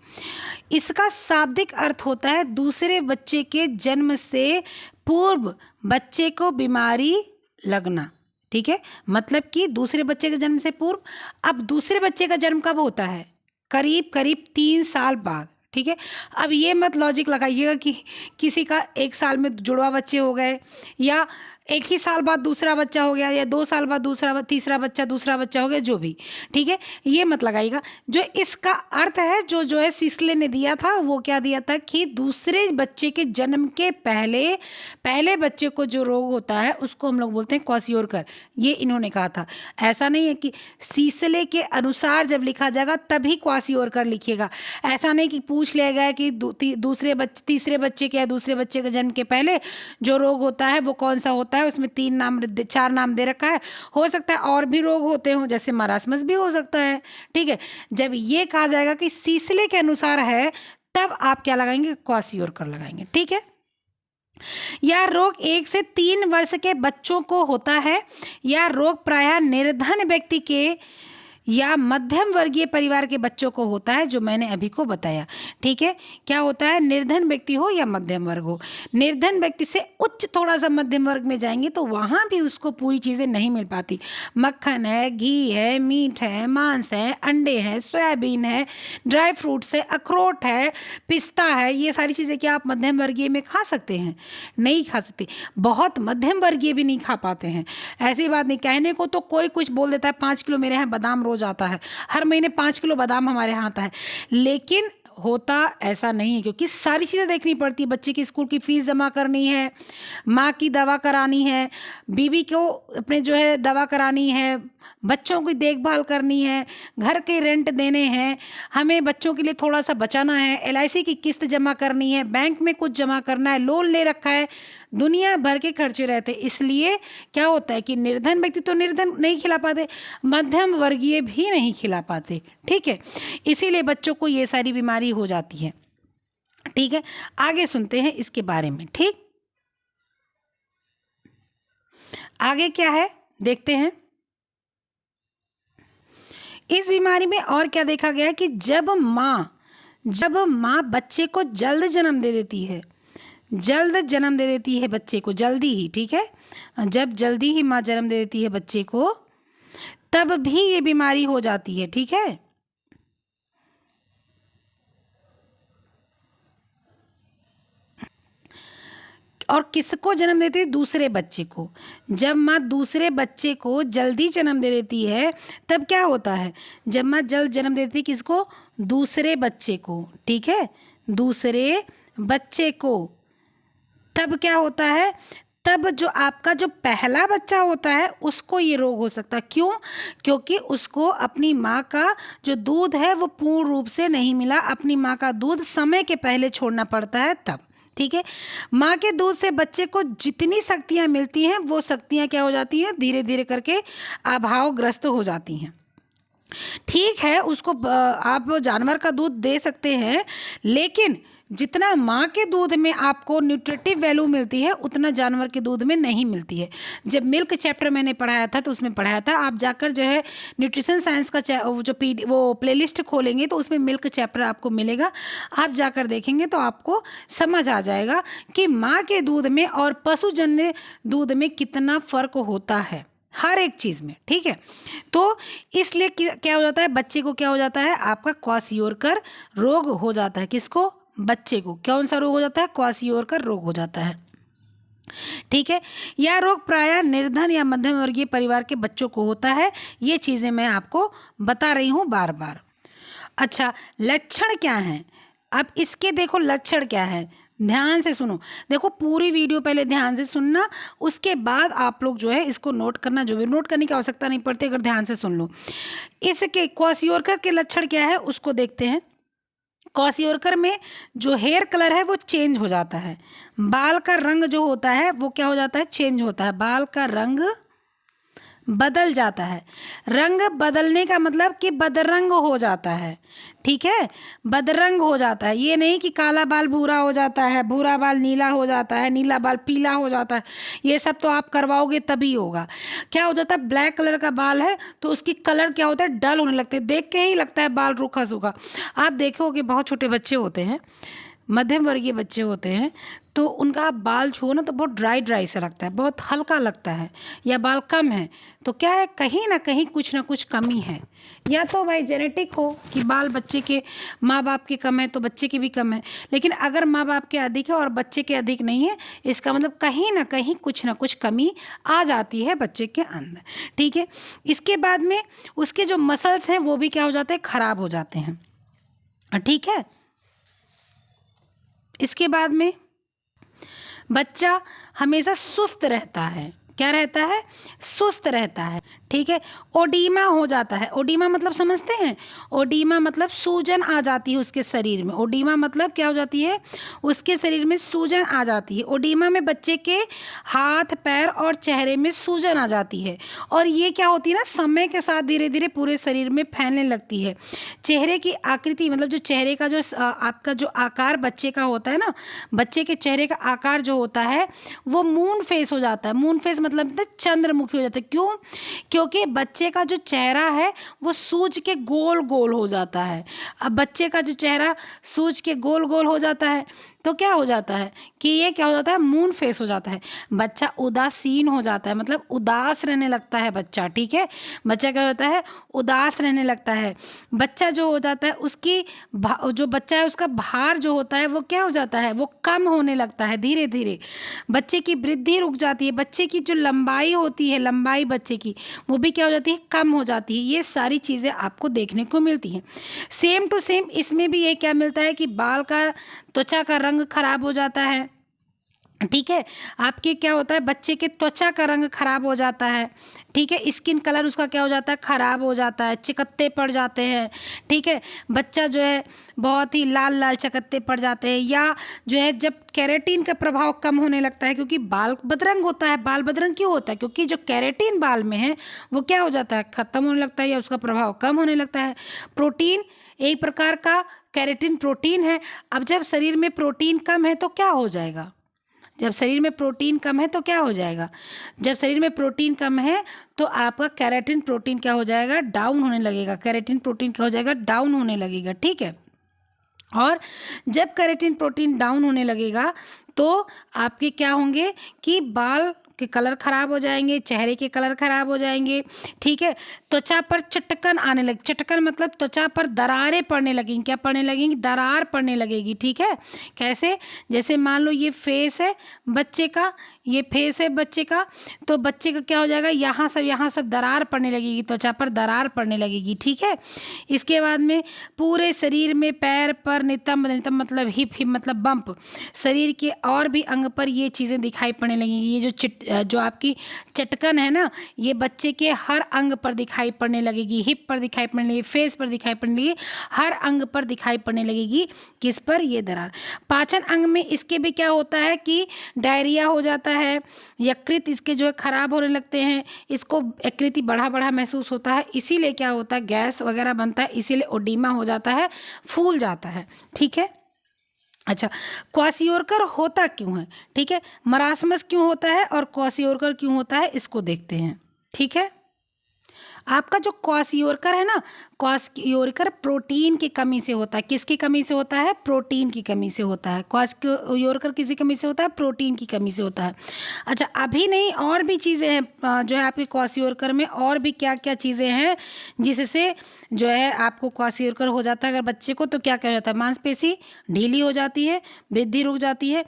इसका शाब्दिक अर्थ होता है दूसरे बच्चे के जन्म से पूर्व बच्चे को बीमारी लगना। ठीक है, मतलब कि दूसरे बच्चे के जन्म से पूर्व। अब दूसरे बच्चे का जन्म कब होता है? करीब करीब 3 साल बाद। ठीक है, अब ये मत लॉजिक लगाइएगा कि किसी का 1 साल में जुड़वा बच्चे हो गए, या 1 ही साल बाद दूसरा बच्चा हो गया, या 2 साल बाद तीसरा बच्चा हो गया, जो भी। ठीक है, ये मत लगाइएगा। जो इसका अर्थ है, जो है सिस्ले ने दिया था, वो क्या दिया था कि दूसरे बच्चे के जन्म के पहले बच्चे को जो रोग होता है उसको हम लोग बोलते हैं क्वासियोरकर। ये इन्होंने कहा था। ऐसा नहीं है कि सिस्ले के अनुसार जब लिखा जाएगा तभी क्वासियोरकर लिखिएगा। ऐसा नहीं कि पूछ लिया गया कि तीसरे बच्चे के या दूसरे बच्चे के जन्म के पहले जो रोग होता है वो कौन सा होता है, उसमें 4 नाम दे रखा है। हो सकता है और भी रोग होते हो, जैसे मरासमस भी हो सकता है। ठीक है, जब ये कहा जाएगा कि सिस्ले के अनुसार है, तब आप क्या लगाएंगे? क्वासियोरकर लगाएंगे। ठीक है, यह रोग 1 से 3 वर्ष के बच्चों को होता है। यह रोग प्रायः निर्धन व्यक्ति के या मध्यम वर्गीय परिवार के बच्चों को होता है, जो मैंने अभी को बताया। ठीक है, क्या होता है? निर्धन व्यक्ति हो या मध्यम वर्ग हो। निर्धन व्यक्ति से उच्च थोड़ा सा मध्यम वर्ग में जाएंगे तो वहाँ भी उसको पूरी चीज़ें नहीं मिल पाती। मक्खन है, घी है, मीट है, मांस है, अंडे हैं, सोयाबीन है, ड्राई फ्रूट्स है, अखरोट है, पिस्ता है, ये सारी चीज़ें क्या आप मध्यम वर्गीय में खा सकते हैं? नहीं खा सकते। बहुत मध्यम वर्गीय भी नहीं खा पाते हैं। ऐसी बात नहीं, कहने को तो कोई कुछ बोल देता है, 5 किलो मेरे यहाँ बादाम रोज आता है, हर महीने 5 किलो बादाम हमारे यहाँ आता है, लेकिन होता ऐसा नहीं है, क्योंकि सारी चीज़ें देखनी पड़ती है। बच्चे की स्कूल की फीस जमा करनी है, माँ की दवा करानी है, बीवी को अपने जो है दवा करानी है, बच्चों की देखभाल करनी है, घर के रेंट देने हैं, हमें बच्चों के लिए थोड़ा सा बचाना है, LIC की किस्त जमा करनी है, बैंक में कुछ जमा करना है, लोन ले रखा है, दुनिया भर के खर्चे रहते। इसलिए क्या होता है कि निर्धन व्यक्ति तो निर्धन नहीं खिला पाते, मध्यम वर्गीय भी नहीं खिला पाते। ठीक है, इसीलिए बच्चों को ये सारी बीमारी हो जाती है। ठीक है, आगे सुनते हैं इसके बारे में। ठीक, आगे क्या है देखते हैं। इस बीमारी में और क्या देखा गया है कि जब माँ बच्चे को जल्द जन्म दे देती है, जल्द जन्म दे देती है बच्चे को, जल्दी ही, ठीक है, जब जल्दी ही माँ जन्म दे देती है बच्चे को, तब भी ये बीमारी हो जाती है। ठीक है, और किसको जन्म देती है? दूसरे बच्चे को। जब माँ दूसरे बच्चे को जल्दी जन्म दे देती है तब क्या होता है? जब माँ जल्द जन्म देती है किसको? दूसरे बच्चे को। ठीक है, दूसरे बच्चे को, तब क्या होता है? तब जो आपका जो पहला बच्चा होता है उसको ये रोग हो सकता है। क्यों? क्योंकि उसको अपनी माँ का जो दूध है वो पूर्ण रूप से नहीं मिला, अपनी माँ का दूध समय के पहले छोड़ना पड़ता है तब। ठीक है, माँ के दूध से बच्चे को जितनी शक्तियाँ मिलती हैं वो शक्तियाँ क्या हो जाती हैं? धीरे धीरे करके अभावग्रस्त हो जाती हैं। ठीक है, उसको आप जानवर का दूध दे सकते हैं, लेकिन जितना माँ के दूध में आपको न्यूट्रिटिव वैल्यू मिलती है उतना जानवर के दूध में नहीं मिलती है। जब मिल्क चैप्टर मैंने पढ़ाया था तो उसमें पढ़ाया था, आप जाकर जो है न्यूट्रिशन साइंस का वो प्लेलिस्ट खोलेंगे तो उसमें मिल्क चैप्टर आपको मिलेगा, आप जाकर देखेंगे तो आपको समझ आ जाएगा कि माँ के दूध में और पशुजन्य दूध में कितना फ़र्क होता है हर एक चीज़ में। ठीक है, तो इसलिए क्या हो जाता है? बच्चे को क्या हो जाता है? आपका क्वाशियोरकर रोग हो जाता है। किसको? बच्चे को। कौन सा रोग हो जाता है? क्वाशियोरकर रोग हो जाता है। ठीक है, यह रोग प्रायः निर्धन या मध्यम वर्गीय परिवार के बच्चों को होता है। ये चीज़ें मैं आपको बता रही हूँ बार बार। अच्छा, लक्षण क्या हैं? अब इसके देखो लक्षण क्या है, ध्यान से सुनो। देखो पूरी वीडियो पहले ध्यान से सुनना, उसके बाद आप लोग जो है इसको नोट करना। जो भी नोट करने की आवश्यकता नहीं पड़ती अगर ध्यान से सुन लो। इसके क्वाशियोरकर के लक्षण क्या है उसको देखते हैं। क्वाशियोरकर में जो हेयर कलर है वो चेंज हो जाता है, बाल का रंग जो होता है वो क्या हो जाता है? चेंज होता है, बाल का रंग बदल जाता है। रंग बदलने का मतलब कि बदरंग हो जाता है। ठीक है, बदरंग हो जाता है, ये नहीं कि काला बाल भूरा हो जाता है, भूरा बाल नीला हो जाता है, नीला बाल पीला हो जाता है, ये सब तो आप करवाओगे तभी होगा। क्या हो जाता है? ब्लैक कलर का बाल है तो उसकी कलर क्या होता है? डल होने लगते हैं, देख के ही लगता है बाल रूखा सूखा। आप देखोगे बहुत छोटे बच्चे होते हैं, मध्यम वर्गीय बच्चे होते हैं, तो उनका आप बाल छुओ ना तो बहुत ड्राई ड्राई सा लगता है, बहुत हल्का लगता है, या बाल कम है तो क्या है? कहीं ना कहीं कुछ ना कुछ कमी है। या तो भाई जेनेटिक हो कि बाल बच्चे के माँ बाप के कम है तो बच्चे के भी कम है, लेकिन अगर माँ बाप के अधिक है और बच्चे के अधिक नहीं है, इसका मतलब कहीं ना कुछ कमी आ जाती है बच्चे के अंदर। ठीक है, इसके बाद में उसके जो मसल्स हैं वो भी क्या हो जाते हैं? खराब हो जाते हैं। ठीक है, इसके बाद में बच्चा हमेशा सुस्त रहता है। क्या रहता है? सुस्त रहता है। ठीक है, ओडीमा हो जाता है। ओडीमा मतलब समझते हैं? ओडीमा मतलब सूजन आ जाती है उसके शरीर में। ओडीमा मतलब क्या हो जाती है? उसके शरीर में सूजन आ जाती है। ओडीमा में बच्चे के हाथ पैर और चेहरे में सूजन आ जाती है, और ये क्या होती है ना, समय के साथ धीरे धीरे पूरे शरीर में फैलने लगती है। चेहरे की आकृति मतलब जो चेहरे का जो आपका जो आकार बच्चे का होता है ना, बच्चे के चेहरे का आकार जो होता है वो मून फेस हो जाता है। मून फेस मतलब चंद्रमुखी हो जाता है। क्यों? क्योंकि बच्चे का जो चेहरा है वो सूज के गोल गोल हो जाता है। अब बच्चे का जो चेहरा सूज के गोल गोल हो जाता है तो क्या हो जाता है कि ये क्या हो जाता है? मून फेस हो जाता है। बच्चा उदासीन हो जाता है, मतलब उदास रहने लगता है बच्चा। ठीक है, बच्चा क्या होता है? उदास रहने लगता है। बच्चा जो हो जाता है उसकी जो बच्चा है उसका भार जो होता है वो क्या हो जाता है? वो कम होने लगता है धीरे धीरे। बच्चे की वृद्धि रुक जाती है, बच्चे की जो लंबाई होती है, लंबाई बच्चे की वो भी क्या हो जाती है? कम हो जाती है। ये सारी चीज़ें आपको देखने को मिलती हैं। सेम टू सेम इसमें भी ये क्या मिलता है कि बाल का त्वचा का रंग खराब हो जाता है। ठीक है, आपके क्या होता है? बच्चे के त्वचा का रंग खराब हो जाता है। ठीक है, स्किन कलर उसका क्या हो जाता है? खराब हो जाता है, चकत्ते पड़ जाते हैं। ठीक है, बच्चा जो है बहुत ही लाल लाल चकत्ते पड़ जाते हैं, या जो है जब कैरेटीन का प्रभाव कम होने लगता है, क्योंकि बाल बदरंग होता है। बाल बदरंग क्यों होता है? क्योंकि जो कैरेटीन बाल में है वो क्या हो जाता है? ख़त्म होने लगता है या उसका प्रभाव कम होने लगता है। प्रोटीन एक प्रकार का केराटिन प्रोटीन है। अब जब शरीर में प्रोटीन कम है तो क्या हो जाएगा? जब शरीर में प्रोटीन कम है तो क्या हो जाएगा? जब शरीर में प्रोटीन कम है तो आपका केराटिन प्रोटीन क्या हो जाएगा? डाउन होने लगेगा। केराटिन प्रोटीन क्या हो जाएगा? डाउन होने लगेगा, ठीक है। और जब केराटिन प्रोटीन डाउन होने लगेगा तो आपके क्या होंगे कि बाल के कलर खराब हो जाएंगे, चेहरे के कलर खराब हो जाएंगे, ठीक है। त्वचा पर चटकन आने लगे, चटकन मतलब त्वचा पर दरारें पड़ने लगेंगी। क्या पड़ने लगेंगी? दरार पड़ने लगेगी, ठीक है। कैसे? जैसे मान लो ये फेस है बच्चे का, ये फेस है बच्चे का, तो बच्चे का क्या हो जाएगा? यहाँ सब दरार पड़ने लगेगी, त्वचा पर दरार पड़ने लगेगी, ठीक है। इसके बाद में पूरे शरीर में, पैर पर, नितंब, नितंब मतलब हिप, हिप मतलब बम्प, शरीर के और भी अंग पर ये चीज़ें दिखाई पड़ने लगेंगी। ये जो आपकी चटकन है ना, ये बच्चे के हर अंग पर दिखाई पड़ने लगेगी, हिप पर दिखाई पड़ने लगेगी, फेस पर दिखाई पड़ने लगेगी, हर अंग पर दिखाई पड़ने लगेगी। किस पर? ये दरार। पाचन अंग में इसके भी क्या होता है कि डायरिया हो जाता है, यकृत इसके जो है खराब होने लगते हैं, इसको यकृति बढ़ा बढ़ा महसूस होता है, इसीलिए क्या होता है? गैस वगैरह बनता है, इसीलिए ओडीमा हो जाता है, फूल जाता है, ठीक है। अच्छा, क्वासियोरकर होता क्यों है? ठीक है, मरासमस क्यों होता है और क्वासियोरकर क्यों होता है, इसको देखते हैं, ठीक है। आपका जो क्वासियोरकर है ना, क्वासियोरकर प्रोटीन की कमी से होता है। किसकी कमी से होता है? प्रोटीन की कमी से होता है। क्वासियोरकर किसी कमी से होता है? प्रोटीन की कमी से होता है। अच्छा, अभी नहीं, और भी चीज़ें हैं जो है आपके क्वासियोरकर में, और भी क्या क्या चीज़ें हैं जिससे जो है आपको क्वासियोरकर हो जाता है अगर बच्चे को। तो क्या क्या होता है? मांसपेशी ढीली हो जाती है, वृद्धि रुक जाती है,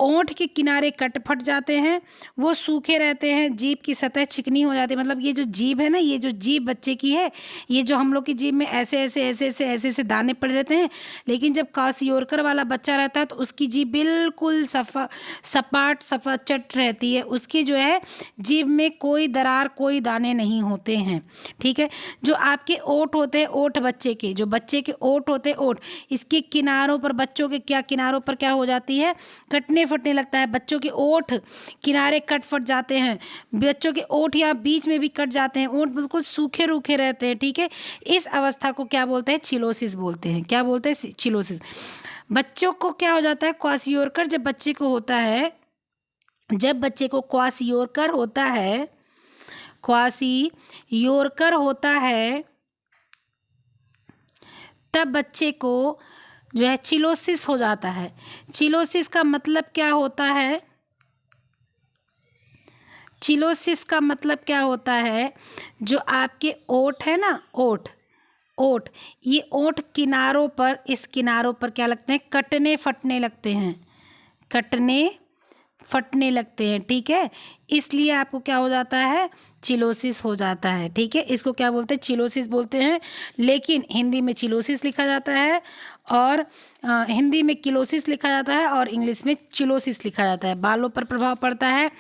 ओंठ के किनारे कट फट जाते हैं, वो सूखे रहते हैं, जीभ की सतह चिकनी हो जाती है। मतलब ये जो जीभ है ना, ये जो जीभ बच्चे की है, ये जो हम लोग की जीभ में ऐसे ऐसे ऐसे ऐसे ऐसे ऐसे दाने पड़े रहते हैं, लेकिन जब क्वासियोरकर वाला बच्चा रहता है तो उसकी जीभ बिल्कुल सपाट सपाचट रहती है। उसकी जो है जीभ में कोई दरार, कोई दाने नहीं होते हैं, ठीक है। जो आपके ओंठ होते हैं, ओंठ बच्चे के, जो बच्चे के ओंठ होते हैं, ओंठ, इसके किनारों पर, बच्चों के क्या किनारों पर क्या हो जाती है? कटने फटने लगता है। बच्चों के ओंठ किनारे कट फट जाते हैं, बच्चों के ओंठ यहाँ बीच में भी कट जाते हैं, ओंठ बिल्कुल सूखे रूखे रहते हैं, ठीक है। इस अवस्था को क्या बोलते हैं? चिलोसिस बोलते हैं। क्या बोलते हैं? चिलोसिस। बच्चों को क्या हो जाता है? क्वासियोरकर जब बच्चे को होता है, जब बच्चे को क्वासियोरकर होता है, क्वासियोरकर होता है, तब बच्चे को जो है चिलोसिस हो जाता है। चिलोसिस का मतलब क्या होता है? चिलोसिस का मतलब क्या होता है? जो आपके ओंठ है ना, ओंठ, ओंठ, ये ओंठ किनारों पर, इस किनारों पर क्या लगते हैं? कटने फटने लगते हैं, कटने फटने लगते हैं, ठीक है। इसलिए आपको क्या हो जाता है? चिलोसिस हो जाता है, ठीक है। इसको क्या बोलते हैं? चिलोसिस बोलते हैं, लेकिन हिंदी में चिलोसिस लिखा जाता है, और हिंदी में किलोसिस लिखा जाता है, और इंग्लिश में चिलोसिस लिखा जाता है। बालों पर प्रभाव पड़ता है।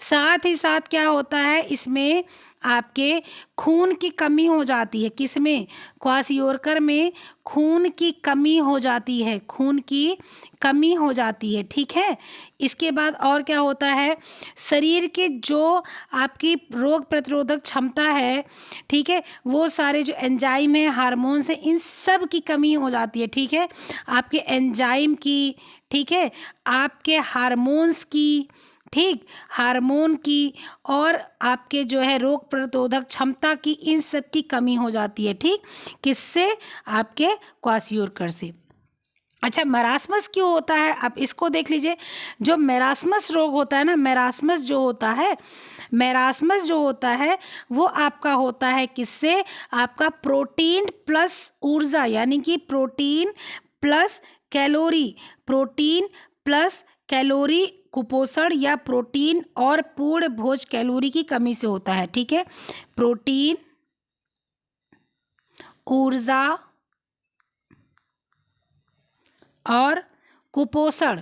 साथ ही साथ क्या होता है? इसमें आपके खून की कमी हो जाती है। किसमें? क्वासियोरकर में खून की कमी हो जाती है, खून की कमी हो जाती है, ठीक है। इसके बाद और क्या होता है? शरीर के जो आपकी रोग प्रतिरोधक क्षमता है, ठीक है, वो सारे जो एंजाइम है, हार्मोन्स है, इन सब की कमी हो जाती है, ठीक है। आपके एंजाइम की, ठीक है, आपके हार्मोन्स की, ठीक, हार्मोन की, और आपके जो है रोग प्रतिरोधक क्षमता की, इन सब की कमी हो जाती है, ठीक। किससे? आपके क्वासियोरकर से। अच्छा, मेरास्मस क्यों होता है? आप इसको देख लीजिए। जो मेरास्मस रोग होता है ना, मेरास्मस जो होता है, मेरास्मस जो होता है वो आपका होता है किससे? आपका प्रोटीन प्लस ऊर्जा, यानी कि protein plus calorie, protein plus calorie कुपोषण, या प्रोटीन और पूर्ण भोज कैलोरी की कमी से होता है, ठीक है। प्रोटीन, ऊर्जा और कुपोषण,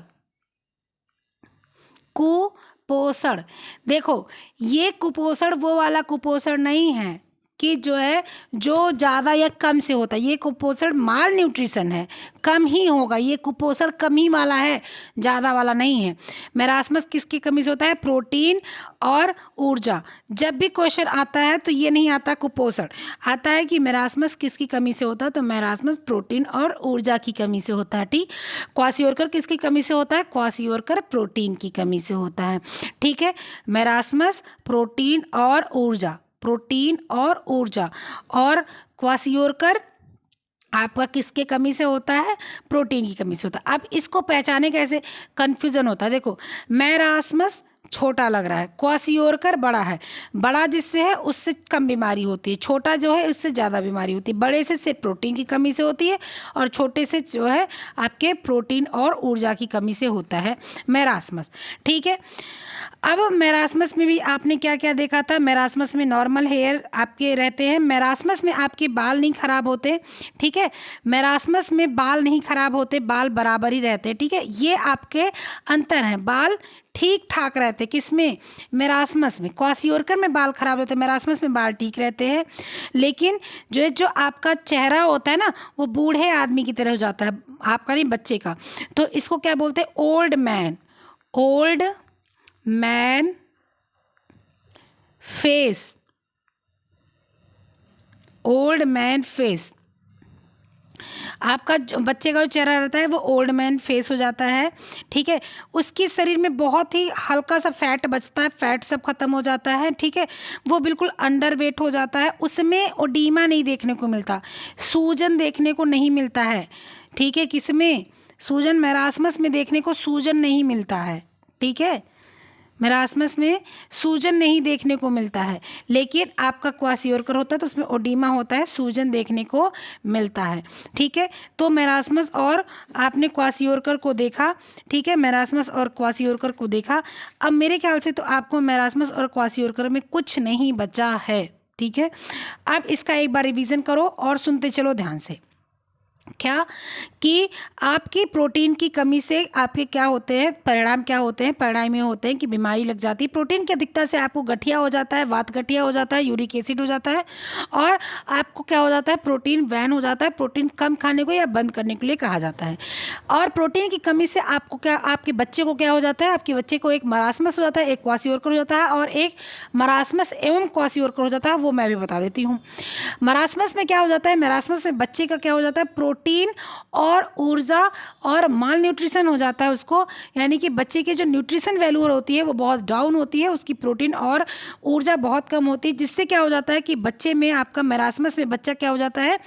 कुपोषण। देखो, ये कुपोषण वो वाला कुपोषण नहीं है, कि जो है जो ज़्यादा या कम से होता है, ये कुपोषण माल न्यूट्रिशन है, कम ही होगा, ये कुपोषण कम ही वाला है, ज़्यादा वाला नहीं है। मेरास्मस किसकी कमी से होता है? प्रोटीन और ऊर्जा। जब भी क्वेश्चन आता है तो ये नहीं आता कुपोषण, आता है कि मेरास्मस किसकी कमी से होता है, तो मेरास्मस प्रोटीन और ऊर्जा की कमी से होता है। ठीक, क्वाशियोरकर किसकी कमी से होता है? क्वाशियोरकर प्रोटीन की कमी से होता है। ठीक है, मेरास्मस प्रोटीन और ऊर्जा, प्रोटीन और ऊर्जा, और क्वाशियोरकर आपका किसके कमी से होता है? प्रोटीन की कमी से होता है। अब इसको पहचाने कैसे? कन्फ्यूजन होता है। देखो, मेरास्मस छोटा लग रहा है, क्वाशियोरकर बड़ा है, बड़ा जिससे है उससे कम बीमारी होती है, छोटा जो है उससे ज़्यादा बीमारी होती है। बड़े से सिर्फ प्रोटीन की कमी से होती है और छोटे से जो है आपके प्रोटीन और ऊर्जा की कमी से होता है मेरास्मस। ठीक है, अब मेरास्मस में भी आपने क्या क्या देखा था? मेरास्मस में नॉर्मल हेयर आपके रहते हैं, मेरास्मस में आपके बाल नहीं खराब होते। ठीक है, मेरास्मस में बाल नहीं खराब होते, बाल बराबर ही रहते हैं। ठीक है, ये आपके अंतर हैं, बाल ठीक ठाक रहते। किस में? मेरास्मस में। क्वाशियोरकर में बाल खराब होते हैं, मेरास्मस में बाल ठीक रहते हैं। लेकिन जो आपका चेहरा होता है ना, वो बूढ़े आदमी की तरह हो जाता है, आपका नहीं, बच्चे का। तो इसको क्या बोलते हैं? Old man, old man face, old man face. आपका जो बच्चे का जो चेहरा रहता है वो ओल्ड मैन फेस हो जाता है। ठीक है, उसकी शरीर में बहुत ही हल्का सा फैट बचता है, फैट सब खत्म हो जाता है। ठीक है, वो बिल्कुल अंडर वेट हो जाता है, उसमें ओडीमा नहीं देखने को मिलता, सूजन देखने को नहीं मिलता है। ठीक है, किसमें? सूजन, मेरास्मस में देखने को सूजन नहीं मिलता है। ठीक है, मेरास्मस में सूजन नहीं देखने को मिलता है, लेकिन आपका क्वाशियोरकर होता है तो उसमें ओडीमा होता है, सूजन देखने को मिलता है। ठीक है, तो मेरास्मस और आपने क्वाशियोरकर को देखा। ठीक है, मेरास्मस और क्वाशियोरकर को देखा। अब मेरे ख्याल से तो आपको मेरास्मस और क्वाशियोरकर में कुछ नहीं बचा है। ठीक है, अब इसका एक बार रिवीजन करो और सुनते चलो ध्यान से। क्या कि आपकी प्रोटीन की कमी से आपके क्या होते हैं परिणाम? क्या होते हैं परिणाम? ये होते हैं कि बीमारी लग जाती है। प्रोटीन की अधिकता से आपको गठिया हो जाता है, वात गठिया हो जाता है, यूरिक एसिड हो जाता है, और आपको क्या हो जाता है? प्रोटीन वैन हो जाता है। प्रोटीन कम खाने को या बंद करने के लिए कहा जाता है। और प्रोटीन की कमी से आपको क्या, आपके बच्चे को क्या हो जाता है? आपके बच्चे को एक मरास्मस हो जाता है, एक क्वाशियोरकर हो जाता है, और एक मरास्मस एवं क्वाशियोरकर हो जाता है। वो मैं भी बता देती हूँ। मरास्मस में क्या हो जाता है? मरास्मस में बच्चे का क्या हो जाता है? प्रोटीन और ऊर्जा और माल न्यूट्रिशन हो जाता है उसको, यानी कि बच्चे की जो न्यूट्रिशन वैल्यू होती है वो बहुत डाउन होती है, उसकी प्रोटीन और ऊर्जा बहुत कम होती है, जिससे क्या हो जाता है कि बच्चे में आपका मेरास्मस में बच्चा क्या हो जाता है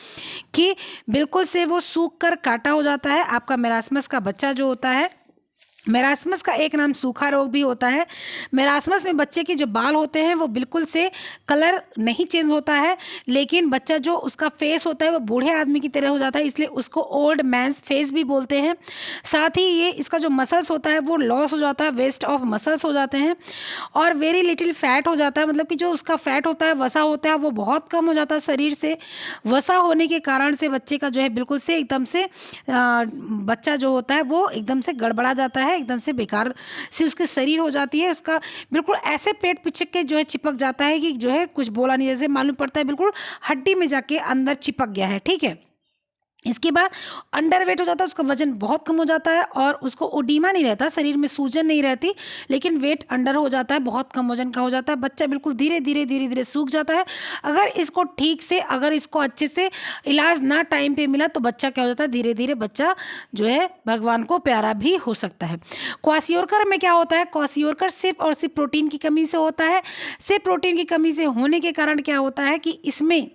कि बिल्कुल से वो सूख कर काटा हो जाता है। आपका मेरास्मस का बच्चा जो होता है, मेरास्मस का एक नाम सूखा रोग भी होता है। मेरास्मस में बच्चे के जो बाल होते हैं वो बिल्कुल से कलर नहीं चेंज होता है, लेकिन बच्चा जो उसका फेस होता है वो बूढ़े आदमी की तरह हो जाता है, इसलिए उसको ओल्ड मैंस फेस भी बोलते हैं। साथ ही ये इसका जो मसल्स होता है वो लॉस हो जाता है, वेस्ट ऑफ मसल्स हो जाते हैं, और वेरी लिटिल फैट हो जाता है, मतलब कि जो उसका फैट होता है, वसा होता है, वो बहुत कम हो जाता है शरीर से। वसा होने के कारण से बच्चे का जो है बिल्कुल से एकदम से बच्चा जो होता है वो एकदम से गड़बड़ा जाता है, एकदम से बेकार से उसके शरीर हो जाती है, उसका बिल्कुल ऐसे पेट पिचक के जो है चिपक जाता है कि जो है कुछ बोला नहीं, जैसे मालूम पड़ता है बिल्कुल हड्डी में जाके अंदर चिपक गया है। ठीक है, इसके बाद अंडर वेट हो जाता है, उसका वजन बहुत कम हो जाता है, और उसको ओडीमा नहीं रहता, शरीर में सूजन नहीं रहती, लेकिन वेट अंडर हो जाता है, बहुत कम वजन का हो जाता है। बच्चा बिल्कुल धीरे धीरे धीरे धीरे सूख जाता है। अगर इसको ठीक से, अगर इसको अच्छे से इलाज ना टाइम पे मिला तो बच्चा क्या हो जाता है? धीरे धीरे बच्चा जो है भगवान को प्यारा भी हो सकता है। क्वाशियोरकर में क्या होता है? क्वाशियोरकर सिर्फ और सिर्फ प्रोटीन की कमी से होता है। सिर्फ प्रोटीन की कमी से होने के कारण क्या होता है कि इसमें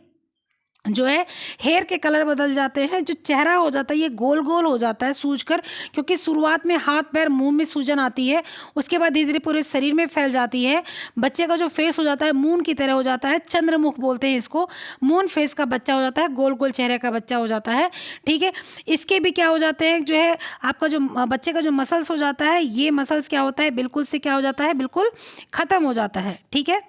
जो है हेयर के कलर बदल जाते हैं, जो चेहरा हो जाता है ये गोल गोल हो जाता है सूजकर, क्योंकि शुरुआत में हाथ पैर मुंह में सूजन आती है, उसके बाद धीरे धीरे पूरे शरीर में फैल जाती है। बच्चे का जो फेस हो जाता है मून की तरह हो जाता है, चंद्रमुख बोलते हैं इसको, मून फेस का बच्चा हो जाता है, गोल गोल चेहरे का बच्चा हो जाता है। ठीक है, इसके भी क्या हो जाते हैं, जो है आपका जो बच्चे का जो मसल्स हो जाता है, ये मसल्स क्या होता है? बिल्कुल से क्या हो जाता है? बिल्कुल ख़त्म हो जाता है। ठीक है,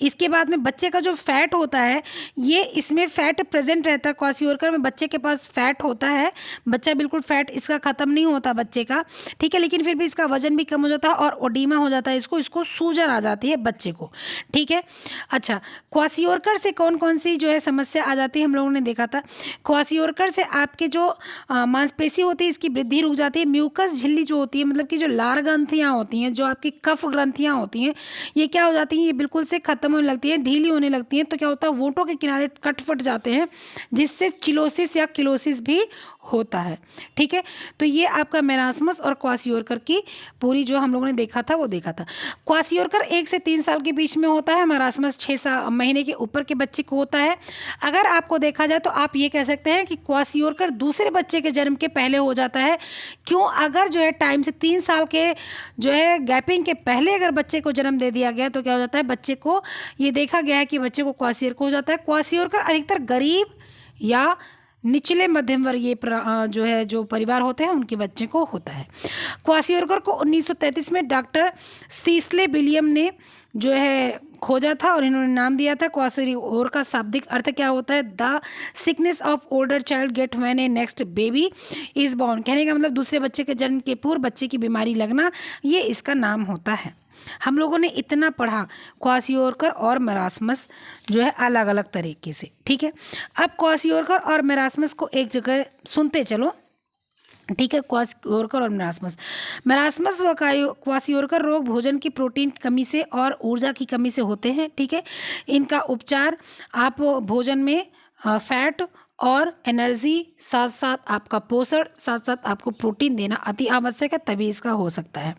इसके बाद में बच्चे का जो फैट होता है, ये इसमें फैट प्रेजेंट रहता है। क्वाशियोरकर में बच्चे के पास फैट होता है, बच्चा बिल्कुल फैट इसका ख़त्म नहीं होता बच्चे का, ठीक है, लेकिन फिर भी इसका वजन भी कम हो जाता है और ओडीमा हो जाता है, इसको इसको सूजन आ जाती है बच्चे को, ठीक है। अच्छा, क्वाशियोरकर से कौन कौन सी जो है समस्या आ जाती है हम लोगों ने देखा था। क्वाशियोरकर से आपके जो मांसपेशी होती है इसकी वृद्धि रुक जाती है। म्यूकस झिल्ली जो होती है, मतलब कि जो लार ग्रंथियाँ होती हैं, जो आपकी कफ ग्रंथियाँ होती हैं, ये क्या हो जाती हैं, ये बिल्कुल से ख़त्म होने लगती है, ढीली होने लगती हैं। तो क्या होता है, वोंटों के किनारे कट फट जाते हैं, जिससे चिलोसिस या किलोसिस भी होता है, ठीक है। तो ये आपका मेरास्मस और क्वाशियोरकर की पूरी जो हम लोगों ने देखा था वो देखा था। क्वाशियोरकर 1 से 3 साल के बीच में होता है, मेरास्मस 6 महीने के ऊपर के बच्चे को होता है। अगर आपको देखा जाए तो आप ये कह सकते हैं कि क्वाशियोरकर दूसरे बच्चे के जन्म के पहले हो जाता है। क्यों? अगर जो है टाइम से 3 साल के जो है गैपिंग के पहले अगर बच्चे को जन्म दे दिया गया तो क्या हो जाता है, बच्चे को ये देखा गया है कि बच्चे को क्वाशियोरकर हो जाता है। क्वाशियोरकर अधिकतर गरीब या निचले मध्यम वर्गीय जो है जो परिवार होते हैं उनके बच्चे को होता है। क्वाशियोरकर को 1933 में डॉक्टर सीस्ले विलियम ने जो है खोजा था और इन्होंने नाम दिया था क्वाशियोरकर का शाब्दिक अर्थ क्या होता है, the sickness of older child get when A next baby is born. कहने का मतलब दूसरे बच्चे के जन्म के पूर्व बच्चे की बीमारी लगना, ये इसका नाम होता है। हम लोगों ने इतना पढ़ा क्वाशियोरकर और मेरास्मस जो है अलग अलग तरीके से, ठीक है। अब क्वाशियोरकर और मेरास्मस को एक जगह सुनते चलो, ठीक है। क्वाशियोरकर और मेरास्मस, मेरास्मस व क्वाशियोरकर रोग भोजन की प्रोटीन की कमी से और ऊर्जा की कमी से होते हैं, ठीक है। इनका उपचार आप भोजन में फैट और एनर्जी, साथ साथ आपका पोषण, साथ साथ आपको प्रोटीन देना अति आवश्यक है, तभी इसका हो सकता है।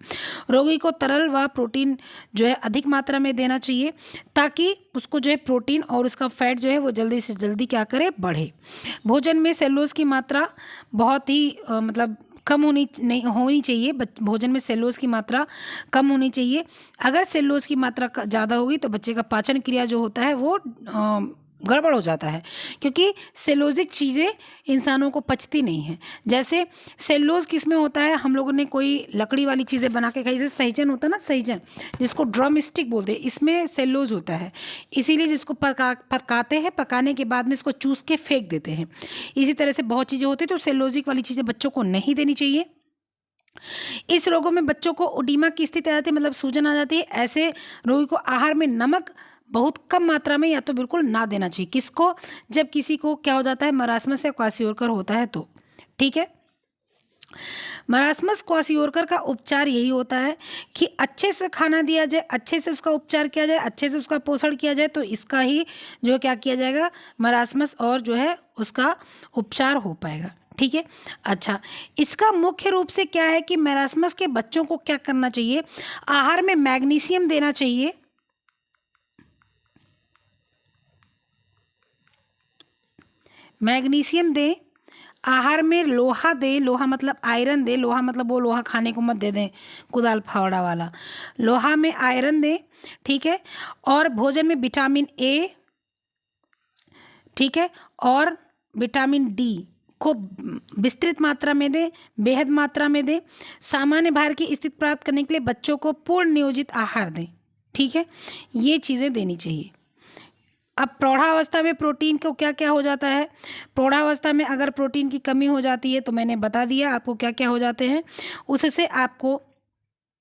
रोगी को तरल व प्रोटीन जो है अधिक मात्रा में देना चाहिए, ताकि उसको जो है प्रोटीन और उसका फैट जो है वो जल्दी से जल्दी क्या करे, बढ़े। भोजन में सेलुलोज की मात्रा बहुत ही मतलब कम होनी चाहिए। भोजन में सेलुलोज की मात्रा कम होनी चाहिए। अगर सेलुलोज की मात्रा ज़्यादा होगी तो बच्चे का पाचन क्रिया जो होता है वो गड़बड़ हो जाता है, क्योंकि सेलुलोजिक चीज़ें इंसानों को पचती नहीं हैं। जैसे सेलुलोज किस में होता है, हम लोगों ने कोई लकड़ी वाली चीज़ें बना के खाई, जैसे सहजन होता है ना, सहजन जिसको ड्रम स्टिक बोलते हैं, इसमें सेलुलोज होता है, इसीलिए जिसको पकाते हैं, पकाने के बाद में इसको चूस के फेंक देते हैं। इसी तरह से बहुत चीज़ें होती हैं, तो सेलुलोजिक वाली चीज़ें बच्चों को नहीं देनी चाहिए। इस रोगों में बच्चों को ओडीमा की स्थिति आ जाती है, मतलब सूजन आ जाती है। ऐसे रोगी को आहार में नमक बहुत कम मात्रा में या तो बिल्कुल ना देना चाहिए। किसको? जब किसी को क्या हो जाता है, मरासमस या क्वाशियोरकर होता है तो, ठीक है। मरासमस क्वाशियोरकर का उपचार यही होता है कि अच्छे से खाना दिया जाए, अच्छे से उसका उपचार किया जाए, अच्छे से उसका पोषण किया जाए, तो इसका ही जो है क्या किया जाएगा, मरासमस और जो है उसका उपचार हो पाएगा, ठीक है। अच्छा, इसका मुख्य रूप से क्या है कि मरासमस के बच्चों को क्या करना चाहिए, आहार में मैग्नीशियम देना चाहिए, मैग्नीशियम दें। आहार में लोहा दें, लोहा मतलब आयरन दें, लोहा मतलब वो लोहा खाने को मत दे दें कुदाल फावड़ा वाला, लोहा में आयरन दें, ठीक है। और भोजन में विटामिन ए, ठीक है, और विटामिन डी को विस्तृत मात्रा में दें, बेहद मात्रा में दें। सामान्य भार की स्थिति प्राप्त करने के लिए बच्चों को पूर्ण नियोजित आहार दें, ठीक है। ये चीज़ें देनी चाहिए। अब प्रौढ़ावस्था में प्रोटीन को क्या क्या हो जाता है, प्रौढ़ावस्था में अगर प्रोटीन की कमी हो जाती है तो मैंने बता दिया आपको क्या क्या हो जाते हैं। उससे आपको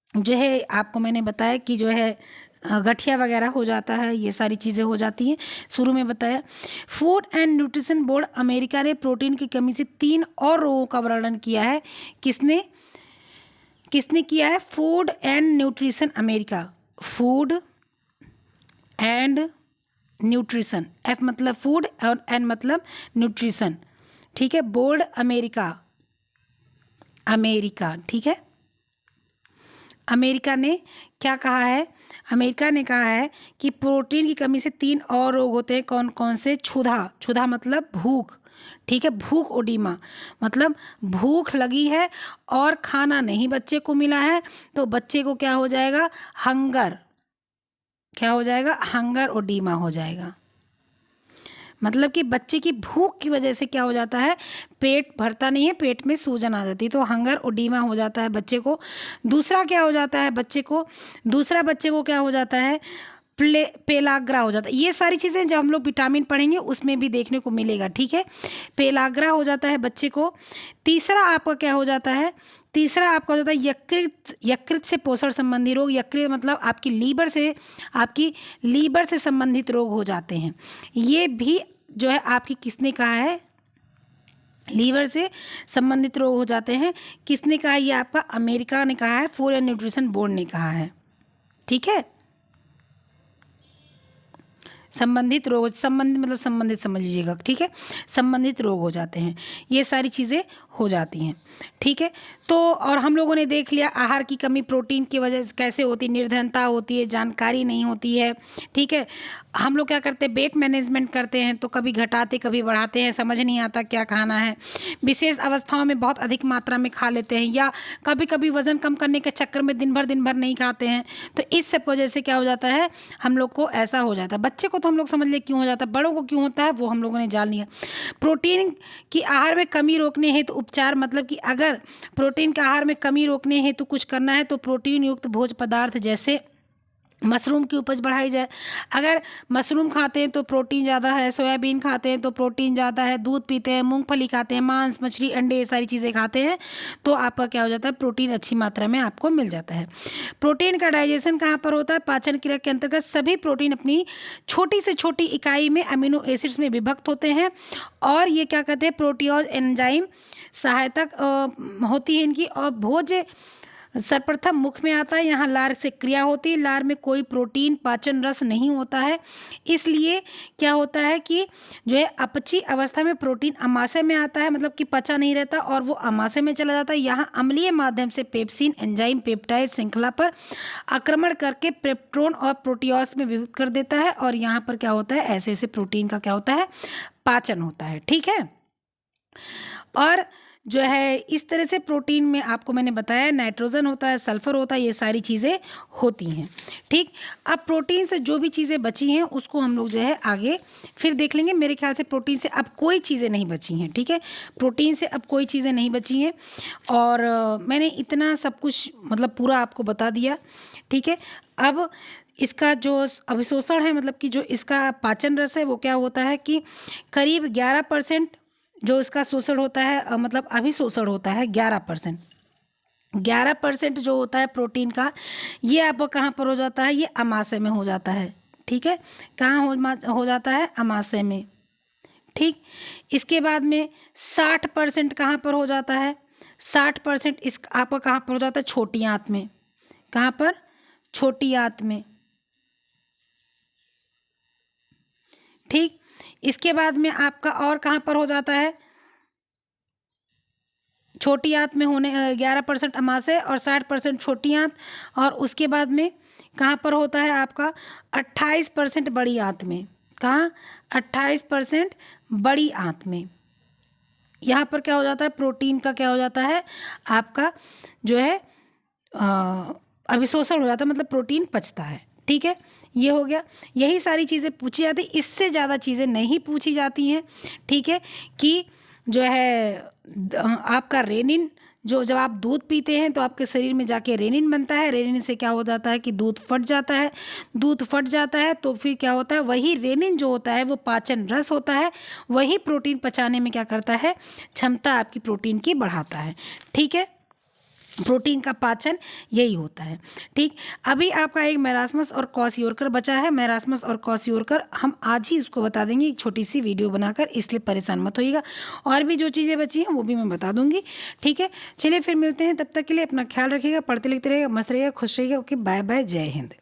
जो है, आपको मैंने बताया कि जो है गठिया वगैरह हो जाता है, ये सारी चीज़ें हो जाती हैं, शुरू में बताया। Food and nutrition board America ने प्रोटीन की कमी से 3 और रोगों का वर्णन किया है। किसने किसने किया है? Food and nutrition America, food and nutrition, F मतलब फूड और एन मतलब न्यूट्रिशन, ठीक है। बोर्ड अमेरिका, अमेरिका, ठीक है। अमेरिका ने क्या कहा है? अमेरिका ने कहा है कि प्रोटीन की कमी से 3 और रोग होते हैं। कौन कौन से? क्षुधा, क्षुधा मतलब भूख, ठीक है। भूख ओडीमा मतलब भूख लगी है और खाना नहीं बच्चे को मिला है, तो बच्चे को क्या हो जाएगा? हंगर, क्या हो जाएगा? हंगर ओडीमा हो जाएगा। मतलब कि बच्चे की भूख की वजह से क्या हो जाता है, पेट भरता नहीं है, पेट में सूजन आ जाती है, तो हंगर ओडीमा हो जाता है बच्चे को। दूसरा क्या हो जाता है बच्चे को? दूसरा बच्चे को क्या हो जाता है? पेलाग्रा हो जाता है। ये सारी चीज़ें जब हम लोग विटामिन पढ़ेंगे उसमें भी देखने को मिलेगा, ठीक है। पेलाग्रा हो जाता है बच्चे को। तीसरा आपका क्या हो जाता है, तीसरा आपका हो जाता है यकृत। यकृत से पोषण संबंधी रोग, यकृत मतलब आपकी लीवर से संबंधित रोग हो जाते हैं। ये भी जो है आपकी किसने कहा है, लीवर से संबंधित रोग हो जाते हैं। किसने कहा, ये आपका अमेरिका ने कहा है, फूड एंड न्यूट्रिशन बोर्ड ने कहा है, ठीक है। संबंधित रोग, संबंधित मतलब संबंधित समझ लीजिएगा, ठीक है। संबंधित रोग हो जाते हैं, ये सारी चीज़ें हो जाती हैं, ठीक है। तो और हम लोगों ने देख लिया आहार की कमी प्रोटीन की वजह से कैसे होती है, निर्धनता होती है, जानकारी नहीं होती है, ठीक है। हम लोग क्या करते हैं, वेट मैनेजमेंट करते हैं, तो कभी घटाते कभी बढ़ाते हैं, समझ नहीं आता क्या खाना है। विशेष अवस्थाओं में बहुत अधिक मात्रा में खा लेते हैं, या कभी कभी वज़न कम करने के चक्कर में दिन भर नहीं खाते हैं। तो इस सब वजह से क्या हो जाता है, हम लोग को ऐसा हो जाता है। बच्चे को तो हम लोग समझ ले क्यों हो जाता है, बड़ों को क्यों होता है वो हम लोगों ने जान लिया। प्रोटीन की आहार में कमी रोकने हेतु उपचार, मतलब कि अगर प्रोटीन के आहार में कमी रोकने हेतु कुछ करना है तो प्रोटीन युक्त भोज्य पदार्थ जैसे मशरूम की उपज बढ़ाई जाए। अगर मशरूम खाते हैं तो प्रोटीन ज़्यादा है, सोयाबीन खाते हैं तो प्रोटीन ज़्यादा है, दूध पीते हैं, मूंगफली खाते हैं, मांस मछली अंडे ये सारी चीज़ें खाते हैं, तो आपका क्या हो जाता है, प्रोटीन अच्छी मात्रा में आपको मिल जाता है। प्रोटीन का डाइजेशन कहाँ पर होता है, पाचन क्रिया के अंतर्गत सभी प्रोटीन अपनी छोटी से छोटी इकाई में अमीनो एसिड्स में विभक्त होते हैं, और ये क्या कहते हैं, प्रोटियोज एंजाइम सहायतक होती है इनकी। और भोज्य सर्वप्रथम मुख में आता है, यहाँ लार से क्रिया होती है, लार में कोई प्रोटीन पाचन रस नहीं होता है, इसलिए क्या होता है कि जो है अपची अवस्था में प्रोटीन अमाशय में आता है, मतलब कि पचा नहीं रहता और वो अमाशय में चला जाता है। यहाँ अम्लीय माध्यम से पेप्सिन एंजाइम पेप्टाइड श्रृंखला पर आक्रमण करके पेप्टोन और प्रोटियोस में विभक्त कर देता है, और यहाँ पर क्या होता है, ऐसे ऐसे प्रोटीन का क्या होता है, पाचन होता है, ठीक है। और जो है इस तरह से प्रोटीन में आपको मैंने बताया नाइट्रोजन होता है, सल्फर होता है, ये सारी चीज़ें होती हैं, ठीक। अब प्रोटीन से जो भी चीज़ें बची हैं उसको हम लोग जो है आगे फिर देख लेंगे। मेरे ख्याल से प्रोटीन से अब कोई चीज़ें नहीं बची हैं, ठीक है। प्रोटीन से अब कोई चीज़ें नहीं बची हैं, और मैंने इतना सब कुछ मतलब पूरा आपको बता दिया, ठीक है। अब इसका जो अभिशोषण है, मतलब कि जो इसका पाचन रस है वो क्या होता है कि करीब 11% जो इसका शोषण होता है, मतलब अभिशोषण होता है 11%। 11% जो होता है प्रोटीन का, ये आपको कहाँ पर हो जाता है, ये अमाशय में हो जाता है, ठीक है। कहाँ हो जाता है, अमाशय में, ठीक। इसके बाद में 60% कहाँ पर हो जाता है, 60% इस आपका कहाँ पर हो जाता है, छोटी आंत में। कहाँ पर, छोटी आंत में, ठीक। इसके बाद में आपका और कहाँ पर हो जाता है, छोटी आंत में होने 11% अमाशय और 60% छोटी आंत, और उसके बाद में कहाँ पर होता है आपका 28% बड़ी आंत में। कहाँ, 28% बड़ी आंत में। यहाँ पर क्या हो जाता है, प्रोटीन का क्या हो जाता है, आपका जो है अभिशोषण हो जाता है, मतलब प्रोटीन पचता है, ठीक है। ये हो गया, यही सारी चीज़ें पूछी जाती, इससे ज़्यादा चीज़ें नहीं पूछी जाती हैं, ठीक है। कि जो है आपका रेनिन, जो जब आप दूध पीते हैं तो आपके शरीर में जाके रेनिन बनता है, रेनिन से क्या हो जाता है कि दूध फट जाता है, दूध फट जाता है तो फिर क्या होता है, वही रेनिन जो होता है वो पाचन रस होता है, वही प्रोटीन पचाने में क्या करता है, क्षमता आपकी प्रोटीन की बढ़ाता है, ठीक है। प्रोटीन का पाचन यही होता है, ठीक। अभी आपका एक मैरास्मस और क्वाशियोरकर बचा है। मैरास्मस और क्वाशियोरकर हम आज ही उसको बता देंगे एक छोटी सी वीडियो बनाकर, इसलिए परेशान मत होइएगा। और भी जो चीज़ें बची हैं वो भी मैं बता दूंगी, ठीक है। चलिए फिर मिलते हैं, तब तक के लिए अपना ख्याल रखिएगा, पढ़ते लिखते रहिएगा, मस्त रहिएगा, खुश रहिएगा। ओके, बाय बाय, जय हिंद।